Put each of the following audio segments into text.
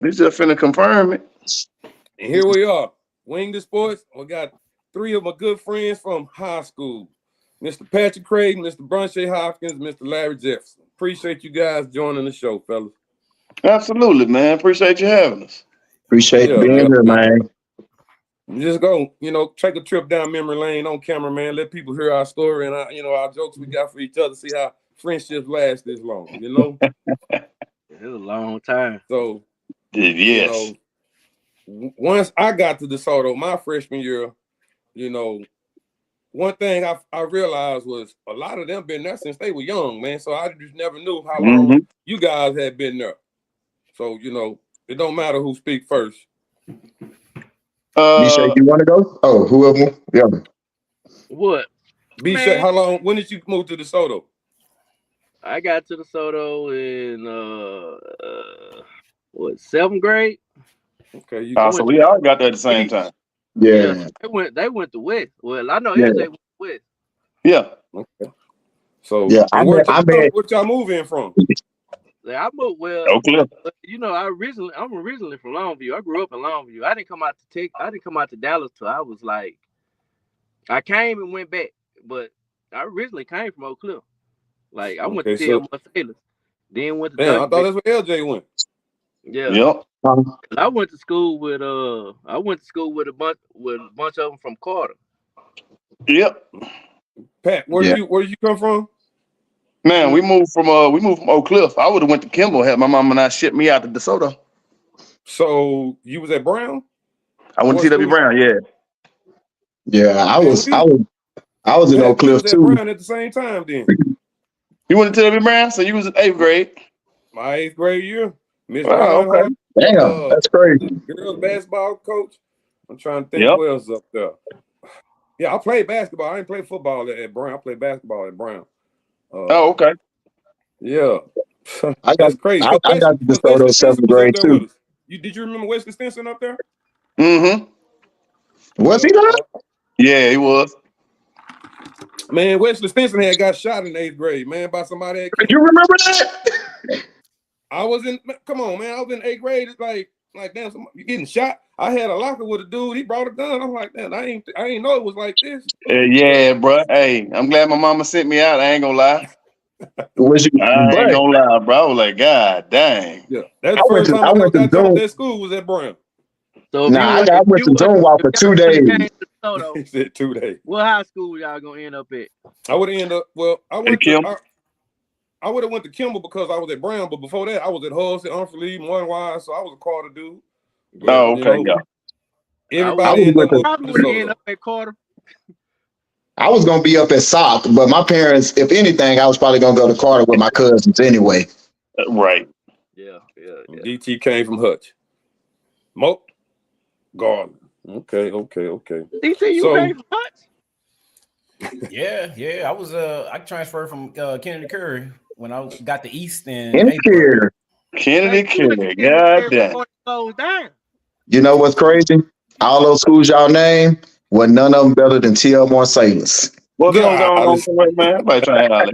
We just finna confirm it. And here we are, Wing the Sports. We got three of my good friends from high school. Mr. Patrick Crayton, Mr. Brunche Hopkins, Mr. Larry Jefferson. Appreciate you guys joining the show, fellas. Absolutely, man. Appreciate you having us. Appreciate being here, man. Just go, take a trip down memory lane on camera, man. Let people hear our story and our jokes we got for each other. See how friendships last this long, It was a long time. So, yes. Once I got to DeSoto, my freshman year, one thing I realized was a lot of them been there since they were young, man. So I just never knew how long you guys had been there. So, it don't matter who speak first. Misha, you want to go? Oh, whoever. Yeah. What? Misha, how long? When did you move to DeSoto? I got to DeSoto in 7th grade. Okay, so we all got there at the same time. Yeah. They went to West. Well, I know LJ went to West. Yeah. Okay. So where y'all move in from? I moved okay. I'm originally from Longview. I grew up in Longview. I didn't come out to Dallas till I was like, I came and went back, but I originally came from Oak Cliff. Like I went to Sailors, then went to. I thought that's where LJ went. Yeah. Yep. I went to school with a bunch of them from Carter. Yep. Pat, where did you come from? Man, we moved from Oak Cliff. I would have went to Kimball, had my mom and I ship me out to DeSoto. So you was at Brown? I went to TW Brown, yeah. Yeah, I was in Oak Cliff too. Brown at the same time then. You went to TW Brown, so you was in 8th grade. My 8th grade year. Miss okay. Damn, that's crazy. Girls basketball coach. I'm trying to think who else up there. Yeah, I played basketball. I didn't play football at Brown. I played basketball at Brown. Okay. Yeah. That's crazy. I got to DeSoto 7th grade too. Did you remember Wesley Stinson up there? Mm-hmm. Was he there? Yeah, he was. Man, Wesley Stinson had got shot in 8th grade, man, by somebody. You remember that? I was in 8th grade. It's like damn, you getting shot. I had a locker with a dude. He brought a gun. I'm like, man, I ain't know it was like this. Yeah, bro. Hey, I'm glad my mama sent me out. I ain't gonna lie. I ain't gonna lie, bro. I was like, God dang. Yeah, that's the first time I went to that school was at Brown. So I went to Zone Walk for 2 days. He said 2 days. What high school y'all gonna end up at? I would end up. Well, I would have went to Kimball because I was at Brown, but before that, I was at Hull, Unfree, Moyne-Wise, so I was a Carter dude. But, Everybody probably would end up at Carter. I was gonna be up at SOC, but my parents, if anything, I was probably gonna go to Carter with my cousins anyway. Right. Yeah. DT came from Hutch. Mo Garland. Okay. DT, you came from Hutch? Yeah. I was I transferred from Kennedy Curry when I got the East in Kennedy Curry. God damn. You know what's crazy? All those schools y'all name, well, none of them better than TL Marsalis. What's going on, man? Everybody trying to holler.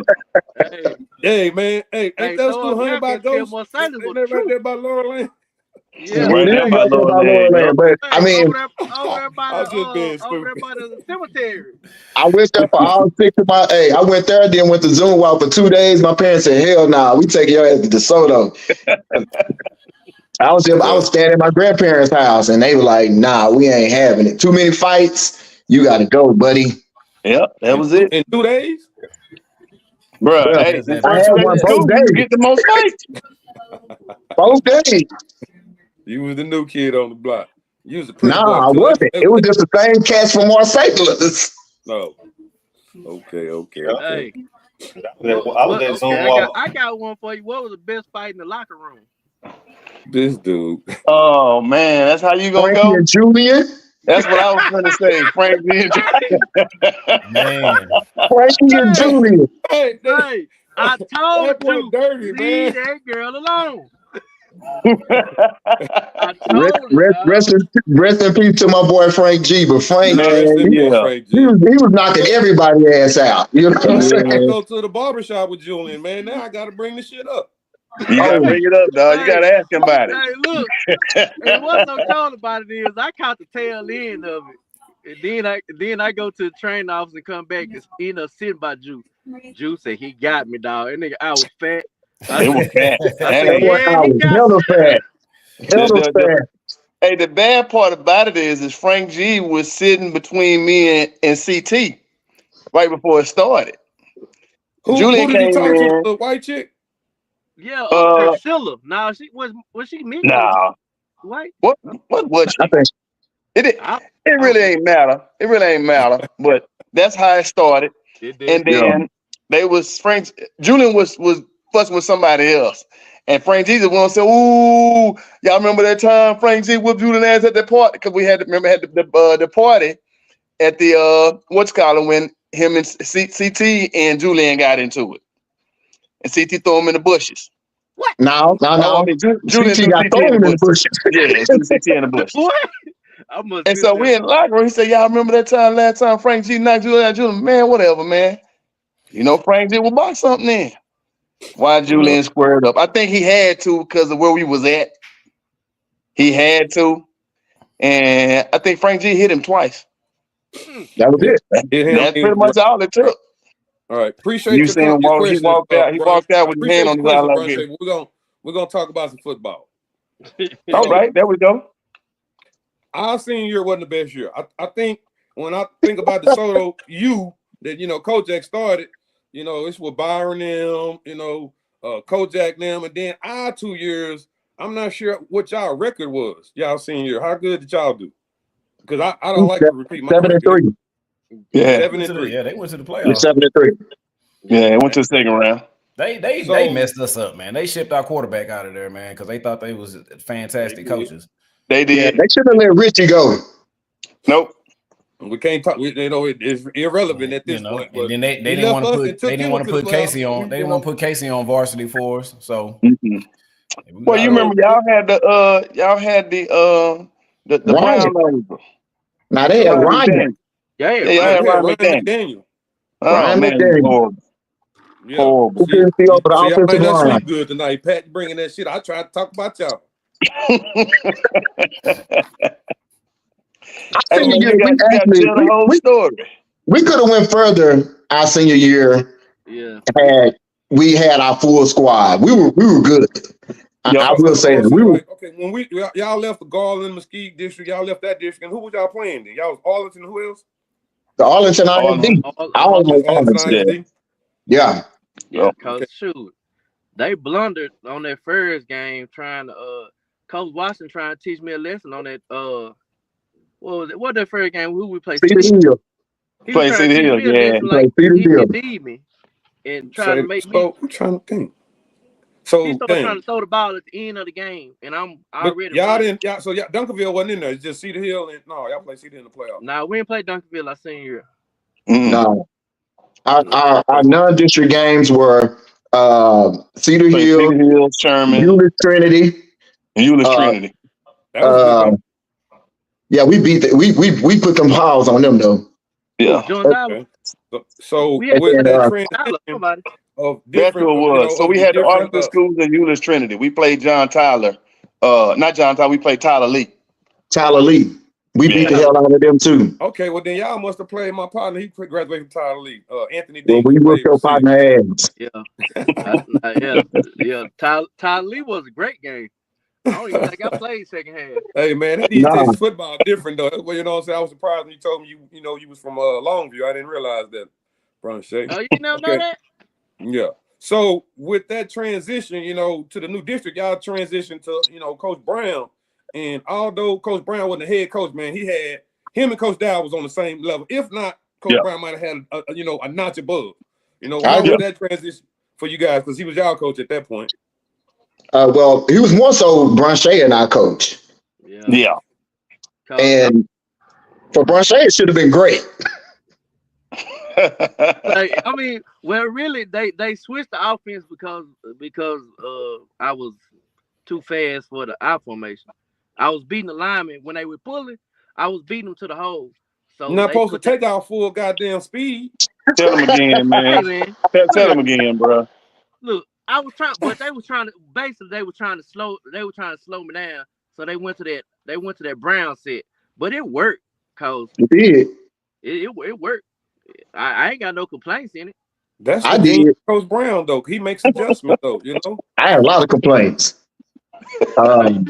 Hey, man. Hey, ain't that school 100 by Ghost? Ain't that right there by Laurel Lane? Yeah, right there by Laurel Lane. But I mean, over there by the cemetery. I went there for all 6 of my. Hey, I went there, then went to Zoom Walk for 2 days. My parents said, "Hell nah, we take your ass to DeSoto." I was staying at my grandparents' house, and they were like, "Nah, we ain't having it. Too many fights. You got to go, buddy." Yep, that was it. In 2 days, bro. Hey, I had one both days. Get the most fights. Both days. You was the new kid on the block. You was I wasn't. It was just the same cats from Marsalis. No. Okay. Hey. I got one for you. What was the best fight in the locker room? This dude. Oh man, that's how you gonna Frankie go? and Julian. That's what I was gonna say. Frankie and Julian. Man. Frankie and Julian. Hey, I told you, dirty, leave man. that girl alone. Rest in peace to my boy Frank G. But Frank, he was knocking everybody's ass out. You know what I'm saying? I go to the barbershop with Julian, man. Now I got to bring this shit up. You gotta bring it up, dog. You gotta ask him about it. Hey, look, and what's so cold about it is I caught the tail end of it. And then I go to the training office and come back and end up sitting by Juice. Juice said he got me, dog. And nigga, I was fat. It was fat. I That said, ain't- yeah, he got Hella me. fat. Hella fat. Hey, the bad part about it is Frank G was sitting between me and CT right before it started. Who Julian did he came talk to? in. The white chick? Yeah, Uh, Priscilla. Nah, she was she mixed? Nah. White? What was she? I think It really ain't matter. It really ain't matter. But that's how it started. It did. And then Julian was fussing with somebody else. And Frank G the one said, "Ooh, y'all remember that time Frank G whooped Julian ass at that party? Because we had the party at the when him and CT and Julian got into it. And CT threw him in the bushes. No. I mean, Julian CT threw got thrown in the bushes. Yeah, threw CT in the bushes. What? I must And so we in the locker room. He said, "Y'all remember that time last time Frank G knocked Julian out? Julian, man, whatever, man. You know Frank G will box something in." Why Julian squared up? I think he had to because of where we was at. He had to. And I think Frank G hit him twice. That was it. That's pretty much all it took. All right. Appreciate You your seen him walk, he question. walked out. He walked out with his hand on his eye like this. We're gonna talk about some football. All right, there we go. Our senior year wasn't the best year. I think when I think about the Soto that Coach Jack started, it's with Byron them, Kojak them, and then our 2 years, I'm not sure what y'all record was. Y'all senior year. How good did y'all do? Because I don't like to repeat my 7-3. Yeah. 7-3. Yeah, they went to the playoffs. 7-3. Yeah, it went to the second round. They messed us up, man. They shipped our quarterback out of there, man, because they thought they was fantastic coaches. They did. Yeah, they should have let Richie go. Nope. We can't talk. It's irrelevant at this point. And then they didn't want to put Casey on. They didn't want to put Casey on varsity for us. So, Well, you remember y'all had the Brown over. Now they had Ryan. Yeah, y'all had Ryan McDaniel. Oh man, horrible. Yeah. Horrible. Who couldn't see over the Y'all offensive ain't not line? sleep good tonight. Pat bringing that shit. I tried to talk about y'all. I think we could have went further our senior year. Yeah. Had we had our full squad. We were good. I will say that we were. Okay, when y'all left the Garland Mesquite district, y'all left that district, and who was y'all playing then? Y'all was Arlington. Who else? The Arlington ISD. Arlington. Yeah. Cause shoot, they blundered on that first game trying to Coach Watson trying to teach me a lesson on that what was it? What that first game? Who we played? Cedar Hill. He was trying to teach me a lesson like he did me and trying to make me. I'm trying to think. So he started trying to throw the ball at the end of the game, and I'm already. Duncanville wasn't in there. It's just Cedar Hill, and y'all played Cedar in the playoffs. Nah, we didn't play Duncanville our senior year. No, our non-district games were Cedar Hill, Sherman, Euless Trinity, That was yeah, we beat we put them balls on them though. Yeah. Okay. So with that transition of different, so we had the Arlington schools and Euless Trinity. We played John Tyler. Not John Tyler. We played Tyler Lee. We beat the hell out of them too. Okay, well then y'all must have played my partner. He graduated from Tyler Lee. Anthony D. Well, we whooped your partner ass. Yeah. Tyler Lee was a great game. I don't even think I played second half. Hey man, these days football different though. Well, you know what I'm saying? I was surprised when you told me you was from Longview. I didn't realize that, Bronshay. Oh, you never know that? Yeah. So with that transition, to the new district, y'all transitioned to, Coach Brown. And although Coach Brown wasn't the head coach, man, him and Coach Dow was on the same level. If not, Coach Brown might have had a notch above. How was that transition for you guys? Because he was y'all coach at that point. Well, he was more so Bronshay and our coach. Yeah. And for Bronshay, it should have been great. Really, they switched the offense because I was too fast for the I formation. I was beating the linemen when they were pulling. I was beating them to the hole. So not supposed to take out full goddamn speed. Tell them again, man. Tell them again, bro. Look, I was trying, but they were trying to slow me down. So they went to that Brown set, but it worked, cause You did. it worked. I ain't got no complaints in it. That's I the thing, did. Coach Brown though. He makes adjustments though, you know. I had a lot of complaints. Now,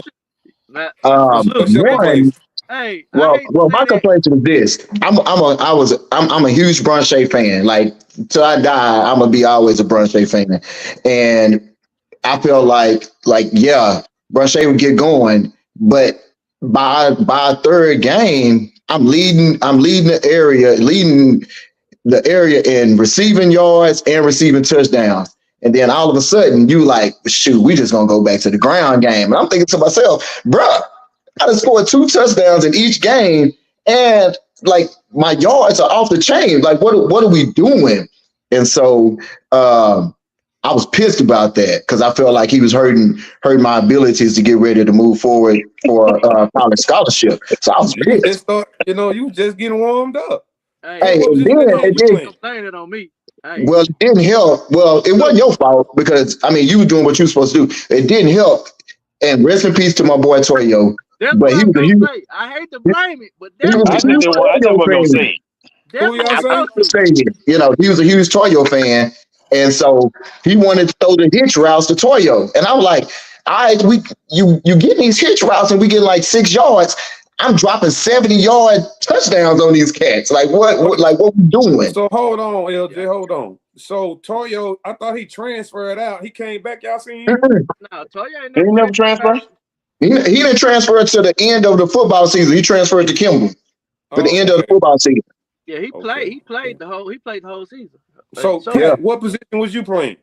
What's look, your One, complaints? hey, I well, hate to my say that. complaint was this. I'm a huge Brunche fan. Like till I die, I'm gonna be always a Brunche fan. And I feel like yeah, Brunche would get going, but by third game, leading the area in receiving yards and receiving touchdowns. And then all of a sudden, you like, shoot, we just gonna go back to the ground game. And I'm thinking to myself, bruh, I done scored 2 touchdowns in each game, and like my yards are off the chain. Like, what are we doing? And so I was pissed about that because I felt like he was hurting my abilities to get ready to move forward for college scholarship. So I was You pissed. just start, you just getting warmed up. Hey, What and position then that it you did. playing? Complaining on me. Hey, Well, it didn't help. Well, it wasn't your fault because I mean you were doing what you were supposed to do. It didn't help. And rest in peace to my boy Toyo. that's But what he I'm was a gonna huge, say. I hate to blame it, but he that's was I a just what huge didn't want. I just Toyo wasn't gonna fan. say it. that's Who what y'all I'm say? supposed to do. Saying, he was a huge Toyo fan, and so he wanted to throw the hitch routes to Toyo. And I was like, all right, you get these hitch routes and we get like 6 yards. I'm dropping 70-yard touchdowns on these cats. Like what we doing? So hold on, LJ, hold on. So Toyo, I thought he transferred out. He came back. Y'all seen him? No, Toya ain't He never never played. transferred. He didn't transfer to the end of the football season. He transferred to Kimball to the Oh, end of the okay. football season. Yeah, he Okay. played the whole season. So So Yeah. Pat, what position was you playing?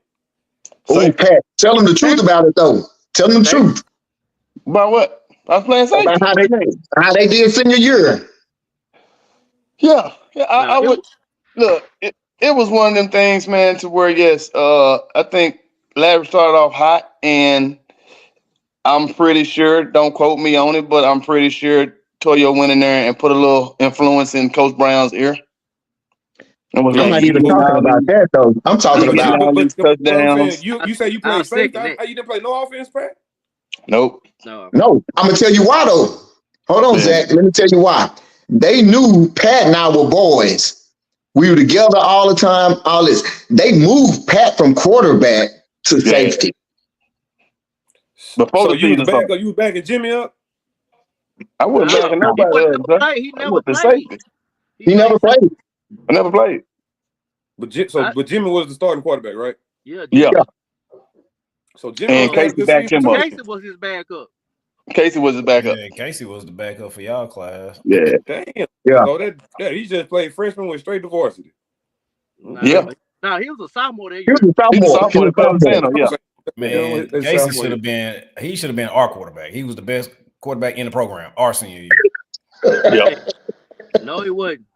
Oh, Safety. Pat, tell him the truth about it though. Tell him the Safety. truth About what? I was playing about safety. how they did senior year. Yeah. I Now, would look. It was one of them things, man, to where yes, I think Larry started off hot, and I'm pretty sure. Don't quote me on it, but I'm pretty sure Toyo went in there and put a little influence in Coach Brown's ear. And was I'm Yeah, like, not "You even getting talking all about these, that though. I'm talking you but getting about all these what I'm saying, touchdowns." you say you I'll played safe. second that. You didn't play no offense, Pat? Nope. No, no. I'm gonna tell you why though. Hold on, Yeah. Zach. Let me tell you why. They knew Pat and I were boys. We were together all the time. All this. They moved Pat from quarterback to Yeah. safety. Before So the you was the season started, backup. You was backing Jimmy up. I wasn't no, backing he nobody never up, bro. played. He I never went to played. safety. He never played. I never played. But I, Jimmy was the starting quarterback, right? yeah, Yeah. Jimmy. So Jimmy And must have had a Casey good backed season him too. up. Casey was his backup. Casey was his backup. Yeah, Casey was the backup for y'all class. Yeah. Damn. Yeah. So he just played freshman, went straight to varsity. Yeah. Nah, he was a sophomore that He was year. a He's a sophomore. He sophomore. was He a played sophomore. center. Yeah. Man, His Casey sophomore should year. have been our quarterback. He was the best quarterback in the program our senior year. Yeah. No, he wasn't.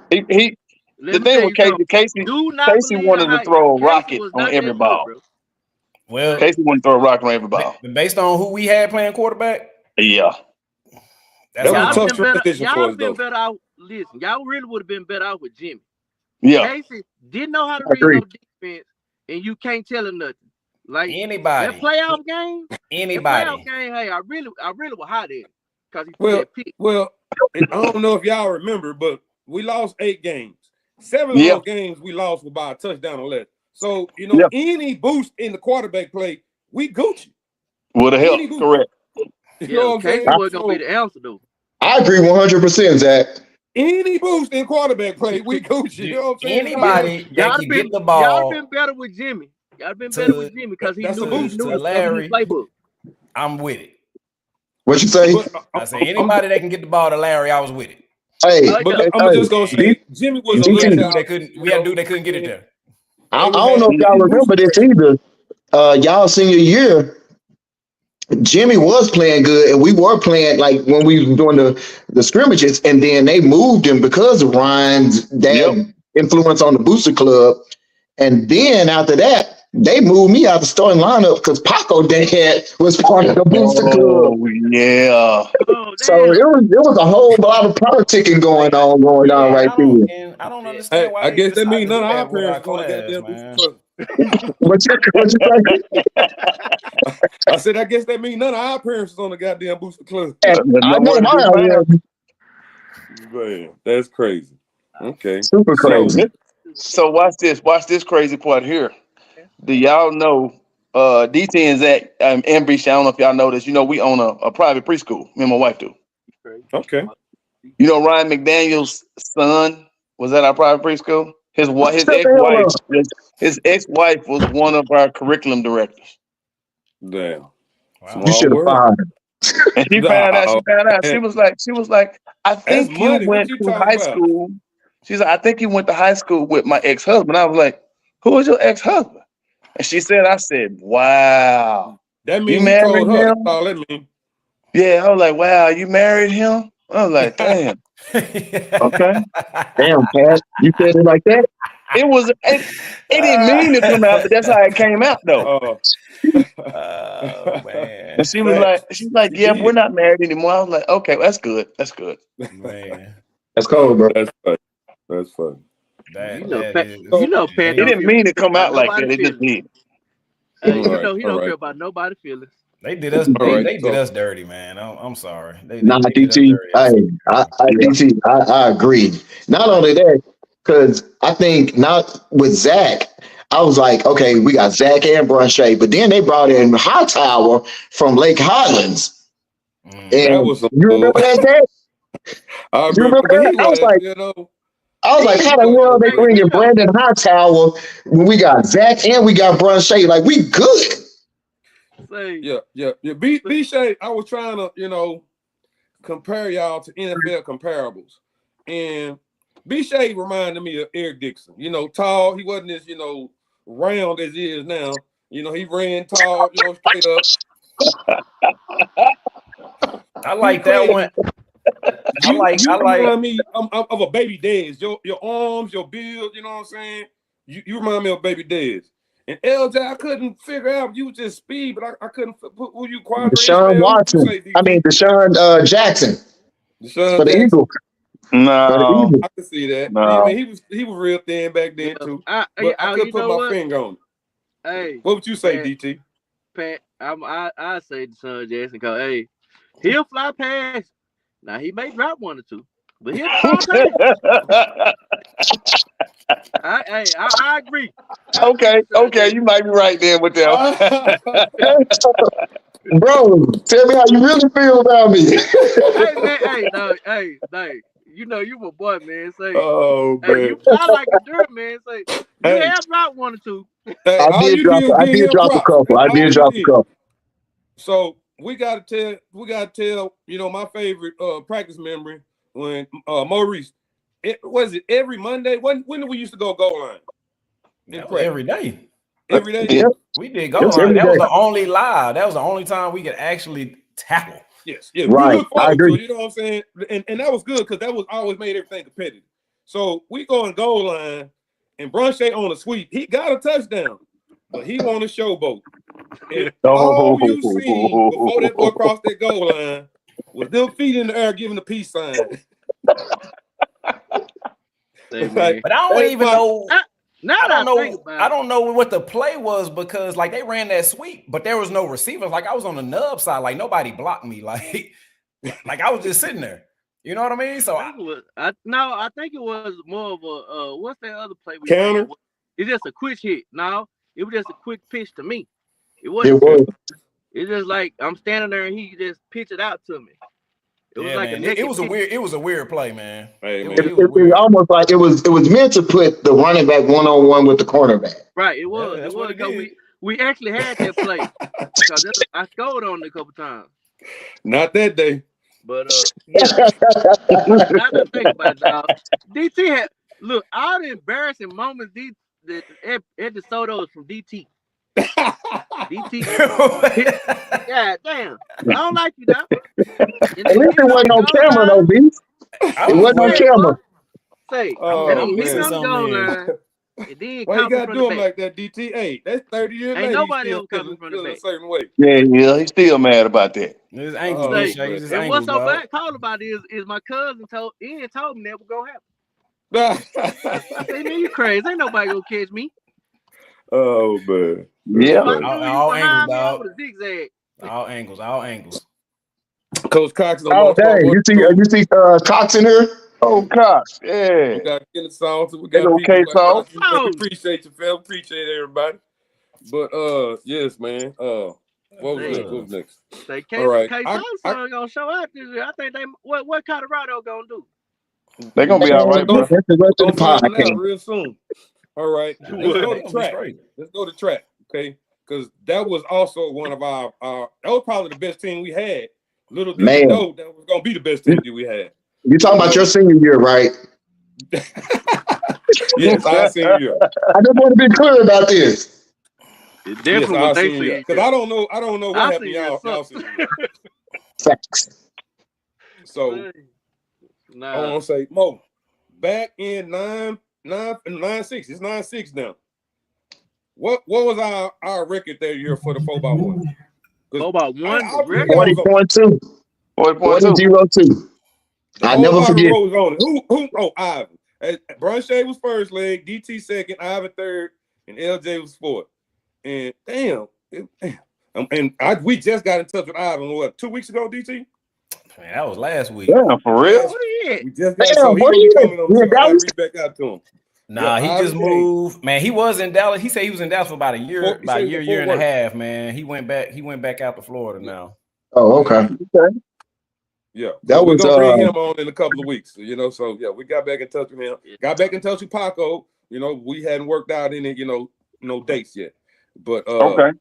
He Let the me thing tell with you something. Casey Do not believe wanted to how throw a Casey rocket was on not every that good, ball. bro. Well, Casey wanted to throw a rocket on every ball. based on who we had playing quarterback, Yeah. that's That was a Y'all how tough been better. transition for Y'all us, been though. better out. Listen, y'all really would have been better out with Jimmy. Yeah. Casey didn't know how to I read agree. no defense, and you can't tell him nothing. Like anybody, that playoff game, hey, I really was hot at it because he threw Well, that pick. and I don't know if y'all remember, but we lost 8 games. 7 of Yeah. those games we lost were by a touchdown or less. So, Yeah. any boost in the quarterback play, we Gucci. Would have Any helped. boost. Correct. You Yeah, know what I'm Casey saying? wasn't gonna be the answer though. I agree 100%, Zach. Any boost in quarterback play, we Gucci. You know what I'm saying? anybody that can get the ball Y'all been better with Jimmy. Y'all been to- better with Jimmy because he that's a knew boost. to the Larry, playbook. I'm with it. What you say? But I say anybody that can get the ball to Larry, I was with it. Hey, But I'm just gonna say Jimmy was And a we had little dude that couldn't. We had dude that couldn't get it there. I don't know if y'all remember this either. Y'all senior year, Jimmy was playing good, and we were playing like when we were doing the scrimmages, and then they moved him because of Ryan's dad influence on the Booster Club. And then after that, they moved me out the starting lineup because Paco Dad was part of the Booster Club. Oh yeah. Oh, So damn. it was a whole lot of politicking going on right there. And I don't understand why I they guess that decided means to none do of our that with our parents going to class, goddamn man. boost What you say? I said, I guess that means none of our appearances on the goddamn Booster Club. I know mine. Man, that's crazy. Okay. Super crazy. So watch this crazy part here. Do y'all know DT and Zach and Breach? I don't know if y'all know this. You know, we own a private preschool. Me and my wife do. Okay. You know, Ryan McDaniel's son was at our private preschool. His ex-wife was one of our curriculum directors. Damn. Wow. You should have fired him. And she found out. She was like, I think you money. went What you to talking high about? school. She's like, I think you went to high school with my ex-husband. I was like, who is your ex-husband? And I said, wow. That You means he married told her. him? That's all that means. Yeah, I was like, wow, you married him? I was like, damn. Okay. Damn, Pat. You said it like that? It didn't mean to come out, but that's how it came out though. Oh man. And she's like, yeah, we're not married anymore. I was like, okay, well, that's good. That's good. Man. That's cold, bro. That's funny. You know, Pat. It didn't mean to come out like that. It just did. Hey, he don't care about nobody's feelings. They did us. They did us dirty, man. I'm sorry. Nah, DT. DT. I agree. Not only that, because I think not with Zach. I was like, okay, we got Zach and Brunchay, but then they brought in Hightower from Lake Highlands. And you remember that? I remember that? I was like, how the world they bringing Brandon Hightower when we got Zach and we got Brunchay? Like, we good. Yeah. B Shay, I was trying to, compare y'all to NFL comparables. And B Shay reminded me of Eric Dixon. Tall. He wasn't as, round as he is now. He ran tall, straight up. I like that one. You remind me of a Baby Dez. Your arms, your build, you know what I'm saying? You remind me of Baby Dez. And LJ, I couldn't figure out you just speed, but I couldn't put who you quadra. Deshaun Watson. Deshaun Jackson. Deshaun for the Jackson. Eagles. No, I can see that. No. He was real thin back then too. But I couldn't put my finger on it. Hey, what would you say, Pat, DT? Pat, I say Deshaun Jackson because hey, he'll fly past. Now he may drop one or two, but he'll fly past. I agree. Okay, you might be right there with that. Bro, tell me how you really feel about me. Hey, you my boy, man. Say, oh hey, man, you fly like a dirt, man. Say, you have dropped one or two. Hey, I did drop a couple. I did drop a couple. So we gotta tell, my favorite practice memory when Maurice. Was it every Monday? When did we used to go goal line? Every day. Every day? Yeah. We did goal line. That was the only live. That was the only time we could actually tackle. Yes, yeah. Right. We look forward I agree. to it, you know what I'm saying? And that was good because that was always made everything competitive. So we go in goal line and Brunchay on a sweep. He got a touchdown, but he won a showboat. And all you seen before that boy crossed that goal line was them feet in the air giving the peace sign. But I don't even know. I don't know what the play was because they ran that sweep, but there was no receivers. I was on the nub side, nobody blocked me. I was just sitting there. You know what I mean? So I think it was more of a what's that other play we counter? It's just a quick hit. No, it was just a quick pitch to me. It was. It's just like I'm standing there and he just pitched it out to me. It was it was a weird play, man. Hey, man. It was almost like it was meant to put the running back 1-on-1 with the cornerback. Right, it was. Yeah, it was because we actually had that play. Because I scored on it a couple times. Not that day. But yeah. Now that I think about it, dog. DT had all the embarrassing moments at the Sotos from DT. DT. God damn. I don't like you, dog. At least it wasn't on camera, though, B. It wasn't on camera. Say, missing something line. And then why you gotta do him like that, DT? Hey, that's 30 years later. Ain't nobody else coming from the back. A certain way. Yeah, he's still mad about that. His ankles, and what's so bad called about it is my cousin told me that was gonna happen. I said, man, you crazy. Ain't nobody gonna catch me. Oh man. Yeah. All angles, dog. Zigzag. All angles. Coach Cox. Oh, dang. You see Cox in here? Oh, gosh. Yeah. We got Kenneth Salter. We They got go people like K-Salt. we appreciate you, Phil. Appreciate everybody. But yes, man. What was next? They All right. K-Salt gonna show out this year. I think they what Colorado gonna do? They're gonna be all right, bro. That's the rest of the podcast. Real soon. All right. Let's go to track. Okay. Because that was also one of our that was probably the best team we had. Little did we know that was gonna be the best team that we had. You talking about your senior year, right? Yes, our senior year. I just want to be clear about this. It definitely was they senior because I don't know what happened y'all senior year. Facts. So I want to say Mo, back in 9-6. It's 9-6 now. What was our record that year for the 4x1? 4x1 40.2. 40.2. I never forget. Who? Ivan. Brunche was first leg, DT second, Ivan third, and LJ was fourth. And we just got in touch with Ivan 2 weeks ago, DT? Man, that was last week. Damn, for real? We just got so he was coming on reach back out to him. Nah, he just moved. Man, he was in Dallas. He said he was in Dallas for about a year, year and a half, man. He went back out to Florida now. Oh, okay. Yeah, that was gonna bring him on in a couple of weeks. So yeah, we got back in touch with him. Got back in touch with Paco. We hadn't worked out any, no dates yet. But okay.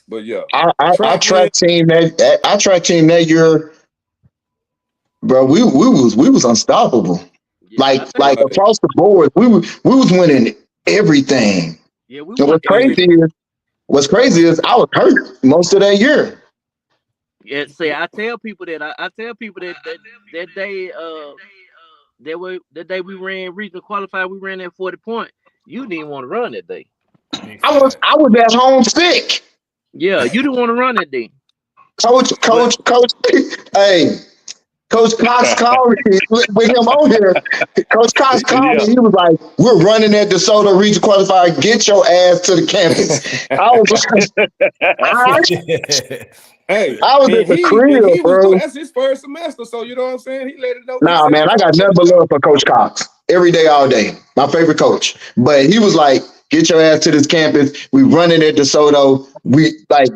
But yeah, our track team that year, bro. We was unstoppable. Yeah, like across the board, we was winning everything. Yeah, what's crazy is I was hurt most of that year. Yeah, see, I tell people that day we ran regional qualified, we ran that 40 point. You didn't want to run that day. I was at home sick. Yeah, you didn't want to run that day. Coach, hey. Coach Cox called me with him on here. Coach Cox called me. He was like, "We're running at DeSoto Region Qualifier. Get your ass to the campus." I was like, I was at the crib, bro. That's his first semester, so you know what I'm saying? He let it know. Nah, man, I got nothing but love for Coach Cox. Every day, all day. My favorite coach. But he was like, "Get your ass to this campus. We running at DeSoto.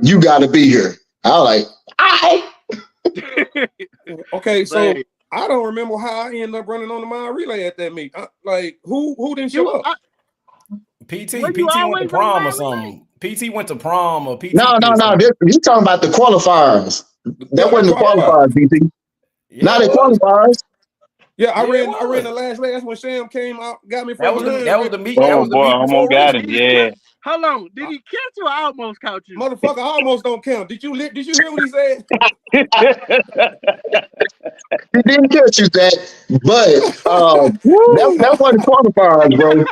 You got to be here." I was like, "All right." Okay, so I don't remember how I ended up running on the mile relay at that meet. Who didn't show up? PT went to prom or something. PT went to prom or PT. No. He's talking about the qualifiers. That wasn't the qualifiers, PT. Yeah, not the qualifiers. Yeah, I ran the last leg. That's when Sham came out, got me from that was the meet. Oh boy, I almost got him. Yeah. How long did he catch you? I almost caught you. Motherfucker, I almost don't count. Did you hear what he said? He didn't catch you that, but that wasn't qualifiers, bro.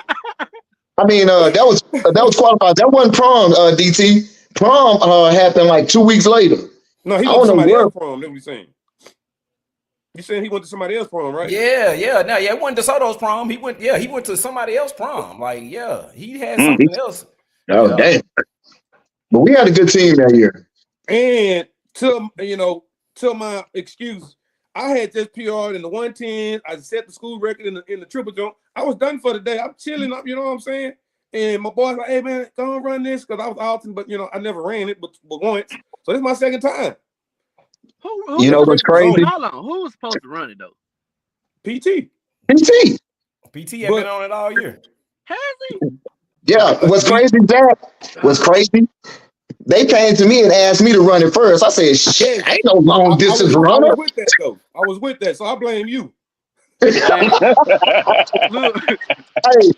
I mean, that was qualifiers. That wasn't prom, DT. Prom happened like 2 weeks later. No, he went to somebody else's prom. That's what he's saying. You saying he went to somebody else's prom, right? Yeah. No, it wasn't DeSoto's prom. He went to somebody else's prom. He had something else. Oh, damn. But we had a good team that year. And to my excuse, I had just PR'd in the 110. I set the school record in the triple jump. I was done for the day. I'm chilling up, you know what I'm saying? And my boy's like, "Hey man, go on run this," because I was Alton, but I never ran it, but once. So this is my second time. You know what's crazy? Hold on. Who was supposed to run it though? PT had been on it all year. Has he? Yeah. What's crazy, Zach? What's crazy? They came to me and asked me to run it first. I said, "Shit, I ain't no long distance runner." I was with that, so I blame you. Look,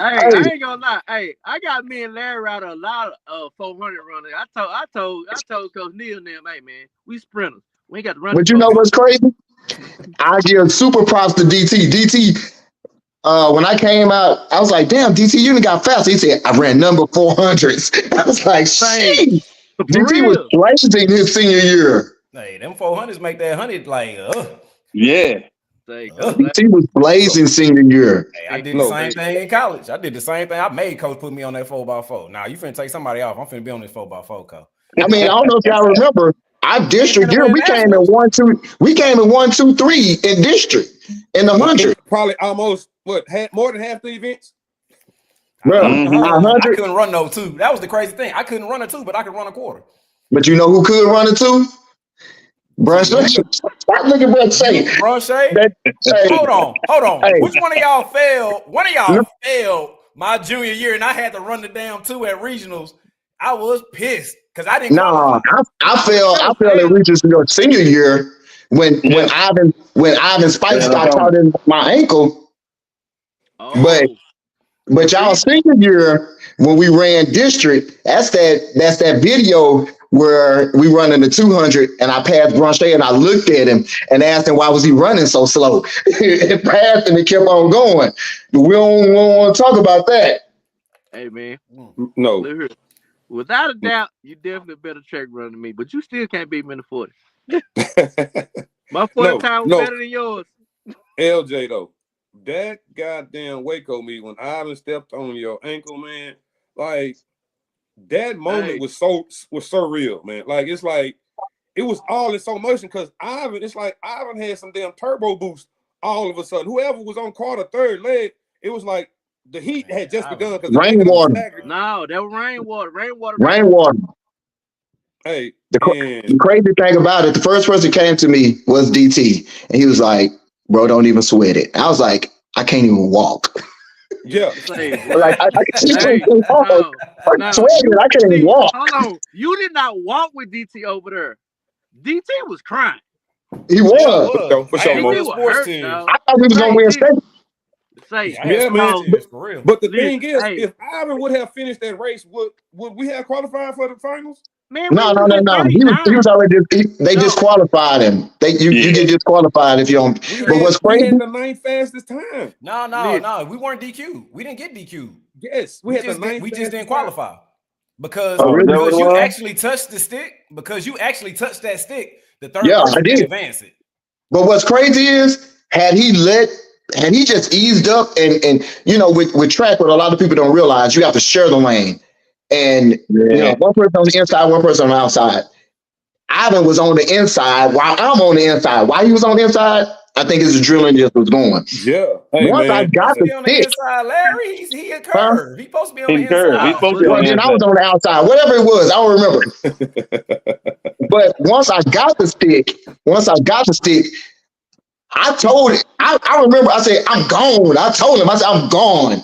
I ain't gonna lie. Hey, I got me and Larry out a lot of 400 runners. I told Coach Neil and them, "Hey man, we sprinters. We ain't got to run." But you know what's crazy? I give super props to DT. DT, when I came out, I was like, "Damn, DT, you done got fast." He said, "I ran number 400s." I was like, "Shit." DT was blazing his senior year. Hey, them 400s make that 100 Yeah. DT was blazing senior year. Hey, I did the same thing in college. I did the same thing. I made coach put me on that 4x4. Now you finna take somebody off. I'm finna be on this 4x4, coach. I mean, I don't know if y'all remember our district year. We came in 1, 2. We came in 1, 2, 3 in district in the 100. Probably almost more than half the events. Bro, I couldn't run no 2. That was the crazy thing. I couldn't run a 2, but I could run a quarter. But you know who could run a 2? Brunshay. Stop looking at Brunshay. Hold on. Hey. Which one of y'all failed? One of y'all failed my junior year, and I had to run the damn 2 at regionals. I was pissed because I didn't. No, I failed at regionals your senior year when Ivan Spikes got caught in my ankle. But y'all senior year when we ran district, that's that video where we run in the 200 and I passed Brunshay and I looked at him and asked him why was he running so slow. It passed and it kept on going. But we don't want to talk about that. Hey man, no. Without a doubt, you definitely a better track runner than me, but you still can't beat me in the 40. My 40 time was better than yours. LJ though, that goddamn Waco meet when Ivan stepped on your ankle, man, like that moment was surreal, man. Like it's like it was all in slow motion because Ivan had some damn turbo boost all of a sudden. Whoever was on Carter third leg, it was like the heat had just begun because rainwater. No, that was rainwater. Rainwater. Hey, the crazy thing about it, the first person came to me was DT, and he was like, "Bro, don't even sweat it." I was like, "I can't even walk." Yeah, like I can't even walk. Hold on, you did not walk with DT over there. DT was crying. He was. For sure. I thought he was gonna win state. Man. But the thing is, if Ivan would have finished that race, would we have qualified for the finals? Man, no. He was already. They disqualified him. You get disqualified if you don't. But what's crazy? We had the 9th fastest time. No. We weren't DQ. We didn't get DQ. Yes, we had the 9th. We just didn't qualify because you actually touched the stick. Because you actually touched that stick. The third person didn't advance it. But what's crazy is had he just eased up and you know with track, what a lot of people don't realize, you have to share the lane. And you know, one person on the inside, one person on the outside. Ivan was on the inside while I'm on the inside. Why he was on the inside? I think his adrenaline just was going. Yeah. Hey, once I got the stick, Larry, he a curve. He's supposed to be on the inside. I was on the outside. Whatever it was, I don't remember. But once I got the stick, I told it. I remember I said, "I'm gone." I told him, I said, "I'm gone."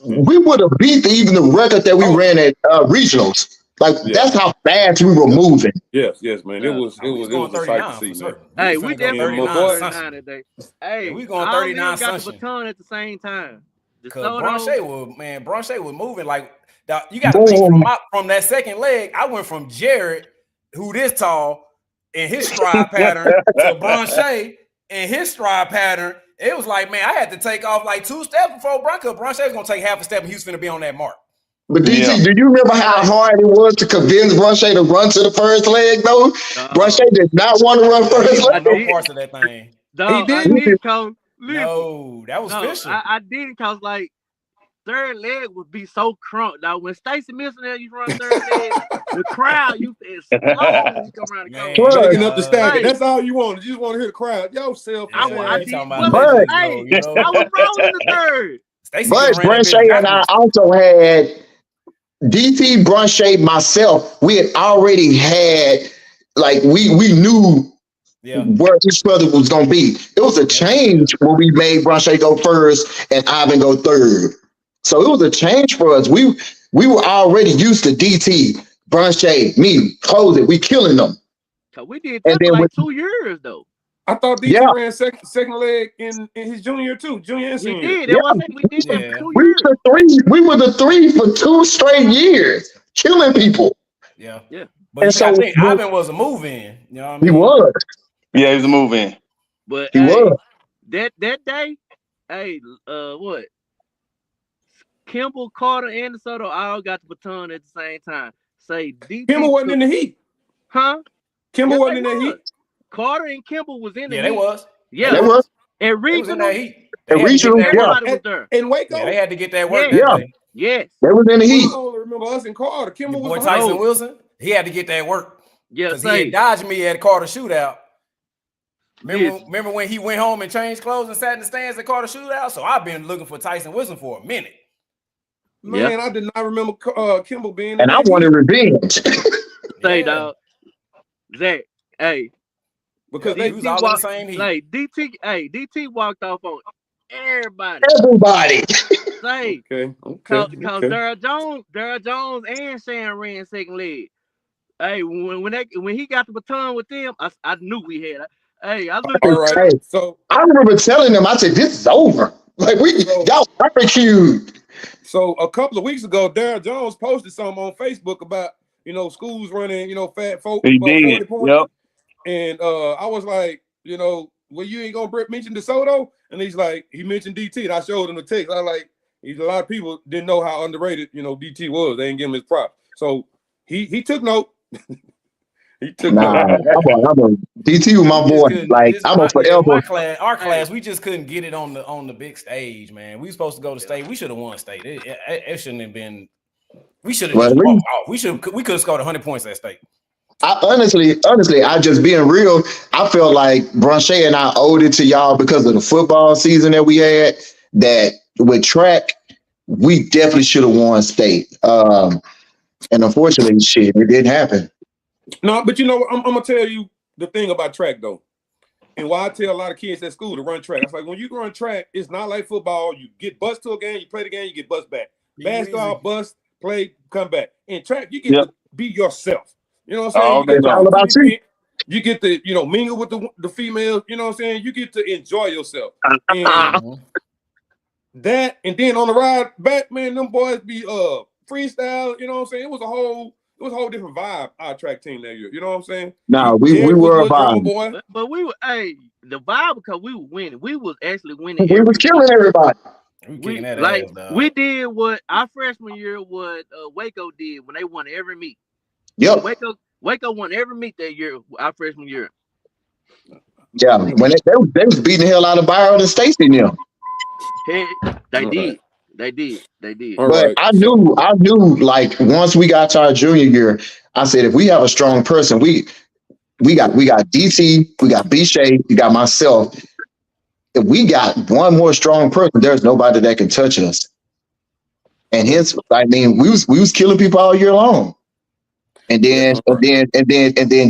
We would have beat even the record that we ran at regionals. That's how fast we were moving. Yes, man. It was a sight to see, man. Hey, we definitely going 39 today. Hey, we going 39 got the baton at the same time. Because Brunshay was moving like that. You got to think from that second leg. I went from Jared, who this tall, in his stride pattern, to Brunshay in his stride pattern. It was like, man, I had to take off like 2 steps before Brunshay was gonna take half a step, and he was gonna be on that mark. But DT, do you remember how hard it was to convince Brunshay to run to the first leg, though? Brunshay did not want to run first leg. No parts of that thing. He did. No, that was Fisher. I did because like third leg would be so crunk. Now when Stacey Missing there, you run third leg, the crowd you slow when you come around the corner. Shaking up the stack. That's all you want. You just want to hear the crowd. Yourself. I was rolling the third. But Brunshay and I also had DT, Brunshay, myself. We had already had we knew where each brother was gonna be. It was a change when we made Brunshay go first and Ivan go third. So it was a change for us. We were already used to DT, Brunshay, me, close it. We killing them. We did that for like 2 years though. I thought DT ran second leg in his junior too. Junior and senior. We did. We did that for 2 years. We were the 3 for 2 straight years, killing people. Yeah. But I think Ivan was a move-in. You know what I mean? He was. Yeah, he was a move-in. But he was. That day, what? Kimball, Carter, and DeSoto all got the baton at the same time. DT Kimball wasn't in the heat. Huh? Kimball wasn't in the heat. Carter and Kimball was in the heat. Yeah, they was. Yeah, They were. and They was in that regional, heat. And regional, yeah. everybody was there. In Waco. Yeah, they had to get that work Yeah. that day. Yes. They was in the I heat. only remember us and Carter. Kimber Your was boy behind. Tyson Wilson, he had to get that work. Yeah, Because he had dodged me at Carter shootout. Yes. Remember when he went home and changed clothes and sat in the stands at Carter shootout? So I've been looking for Tyson Wilson for a minute. Man, I did not remember Kimball being in And I that wanted heat. revenge. Say, dog, Zach, hey, Because he was all in the same heat. like DT walked off on everybody. Everybody. Say, okay. cause Darryl Jones and Shan ran second leg. Hey, when he got the baton with them, I knew we had it. Hey, I looked All right. Hey, So I remember telling them, I said, this is over. Like, y'all barbecued. So a couple of weeks ago, Darryl Jones posted something on Facebook about, schools running, fat folk He 40 did. points. Yep. And I was like, well, you ain't gonna mention DeSoto? And he's like, he mentioned DT. And I showed him the text. I was like, a lot of people didn't know how underrated, DT was. They didn't give him his props. So he took note. He took note. DT was my boy. Like, I'm a forever. Our class, we just couldn't get it on the big stage, man. We were supposed to go to state. We should have won state. It shouldn't have been. We should have just walked off. We could have scored 100 points at state. I honestly, I just being real, I felt like Brunchet and I owed it to y'all because of the football season that we had. That with track, we definitely should have won state. And unfortunately, shit, it didn't happen. No, but I'm gonna tell you the thing about track though, and why I tell a lot of kids at school to run track. It's like when you run track, it's not like football. You get bust to a game, you play the game, you get bust back. Basketball, bust, play, come back. In track, you get to be yourself. You know what I'm saying? It's all about you. You get to, mingle with the females. You know what I'm saying? You get to enjoy yourself. And that, and then on the ride back, man, them boys be freestyle. You know what I'm saying? It was a whole different vibe. Our track team that year. You know what I'm saying? No, we were a vibe. But we were the vibe because we were winning. We was actually winning. We was killing everybody. We did what our freshman year, what Waco did when they won every meet. Yep. Waco won every meet that year, our freshman year. Yeah, when they was beating the hell out of Byron and Stacy now. Hey, they did. But I knew like once we got to our junior year, I said if we have a strong person, we got DT, we got B Shay, we got myself. If we got one more strong person, there's nobody that can touch us. And hence, we was killing people all year long. And then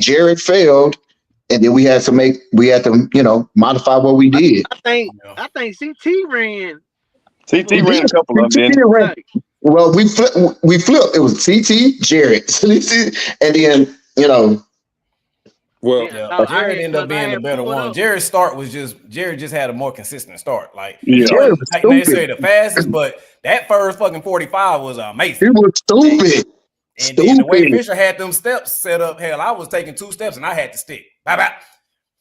Jared failed, and then we had to modify what we did. I think CT ran. CT ran a couple of them. Well, we flipped. It was CT, Jared, and then Well, Jared ended up being the better one. Jared's start was Jared just had a more consistent start. Like Jared was not necessarily the fastest, but that first fucking 45 was amazing. He was stupid. And then the way Fisher had them steps set up, hell, I was taking 2 steps and I had to stick. Bye.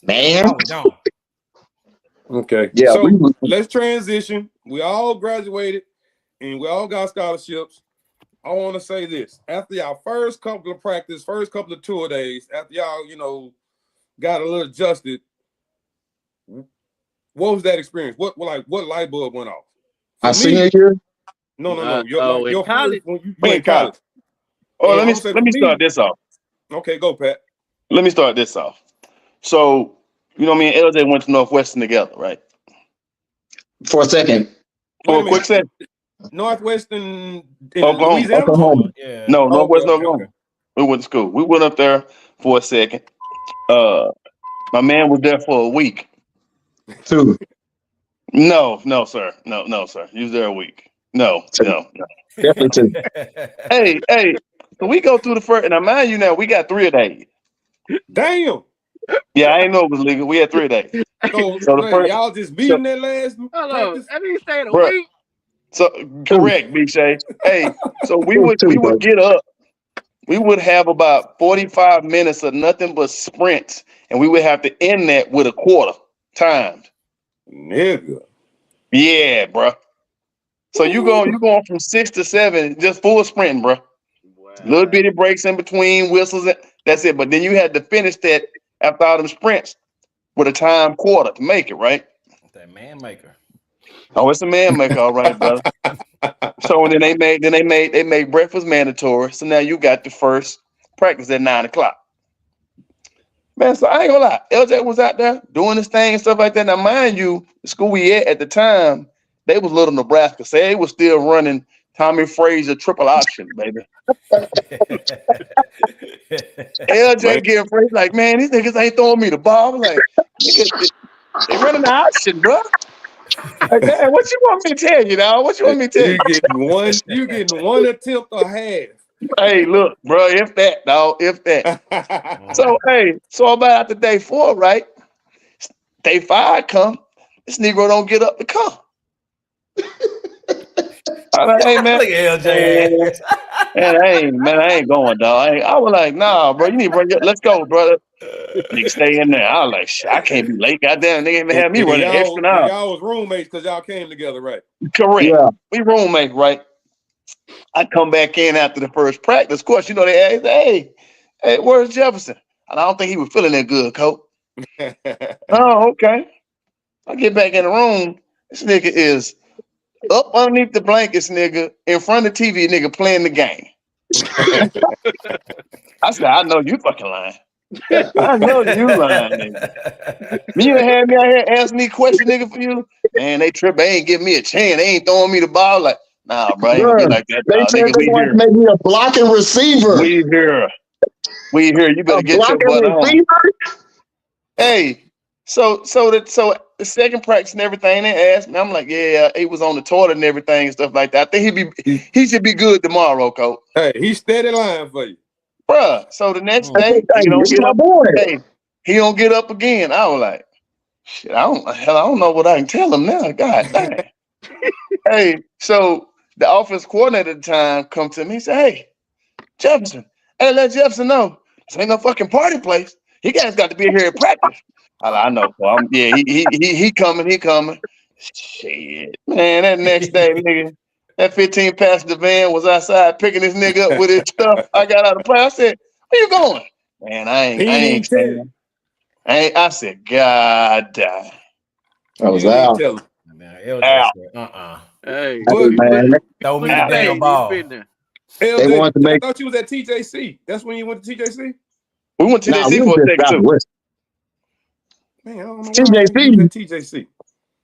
Man. Okay. Yeah. So let's transition. We all graduated and we all got scholarships. I want to say this. After y'all first couple of practice, first couple of tour days, after y'all, got a little adjusted, what was that experience? What light bulb went off? I senior year? No. Your college. When you in college. Oh, let me start this off. Okay, go, Pat. Let me start this off. So, me and LJ went to Northwestern together, right? For a second. For a quick second. Northwestern in Oklahoma. Yeah. No, Northwestern Oklahoma. Okay. We went to school. We went up there for a second. My man was there for a week. 2. No, sir. No, sir. He was there a week. No. Definitely 2. Hey. So we go through the first, and I mind you now, we got 3 a day. Damn. Yeah, I didn't know it was legal. We had 3 a day. So the first, y'all just beating that last practice? I didn't stay a week. So correct, Big Shay. Hey, so we would get up. We would have about 45 minutes of nothing but sprints, and we would have to end that with a quarter timed. Nigga. Yeah, bro. So you going from 6 to 7, just full sprinting, bro. Wow. Little bitty breaks in between, whistles. That's it. But then you had to finish that after all them sprints. with a time quarter to make it, right? That man maker. Oh, it's a man maker, all right, brother. So then they made breakfast mandatory. So now you got the first practice at 9:00. Man, so I ain't gonna lie. LJ was out there doing his thing and stuff like that. Now, mind you, the school we at the time, they was Little Nebraska. So they was still running Tommy Frazier triple option, baby. LJ getting Frazier like, man, these niggas ain't throwing me the ball. I'm like, niggas, they running the option, bro. Like, man, what you want me to tell you, dog? What you want me to tell you? You getting one attempt or half. Hey, look, bro, if that, dog, if that. So about after day 4, right? Day 5 come, this Negro don't get up to come. I'm like, hey, man. Look at LJ. Man, I ain't going, dog. I was like, nah, bro, you need to bring it. Let's go, brother. Nigga, stay in there. I was like, shit, I can't be late. Goddamn, they even have me running extra now. Y'all was roommates because y'all came together, right? Correct. Yeah. We roommates, right? I come back in after the first practice. Of course, you know, they asked, hey, where's Jefferson? And I don't think he was feeling that good, coach. Oh, okay. I get back in the room. This nigga is up underneath the blankets, nigga, in front of the TV, nigga, playing the game. I said, I know you fucking lying. I know you lying, nigga. You had me out here asking me questions, nigga, for you. Man, they trip. They ain't giving me a chance. They ain't throwing me the ball. Like, nah, bro, ain't gonna be like that. They said they want to make me a blocking receiver. We here. You better get your butt on. Hey, so the second practice and everything, they asked me. I'm like, yeah, he was on the toilet and everything and stuff like that. I think he should be good tomorrow, coach. Hey, he's steady lying for you. Bruh, so the next day, he don't get up. Hey, he don't get up again. I was like, shit, I don't know what I can tell him now. God dang. Hey, so the offense coordinator at the time come to me and say, hey, Jefferson, let Jefferson know this ain't no fucking party place. He guys got to be here at practice. I know. So he coming. Shit, man, that next day, nigga. That 15-passenger van was outside picking this nigga up with his stuff. I got out of play. I said, where you going? Man, I ain't saying. I said, God damn. I was out. Hey, man. Throw me the damn ball. They wanted to make. I thought you was at TJC. That's when you went to TJC? We went to TJC for a second, too. Man, I don't know why you was at TJC.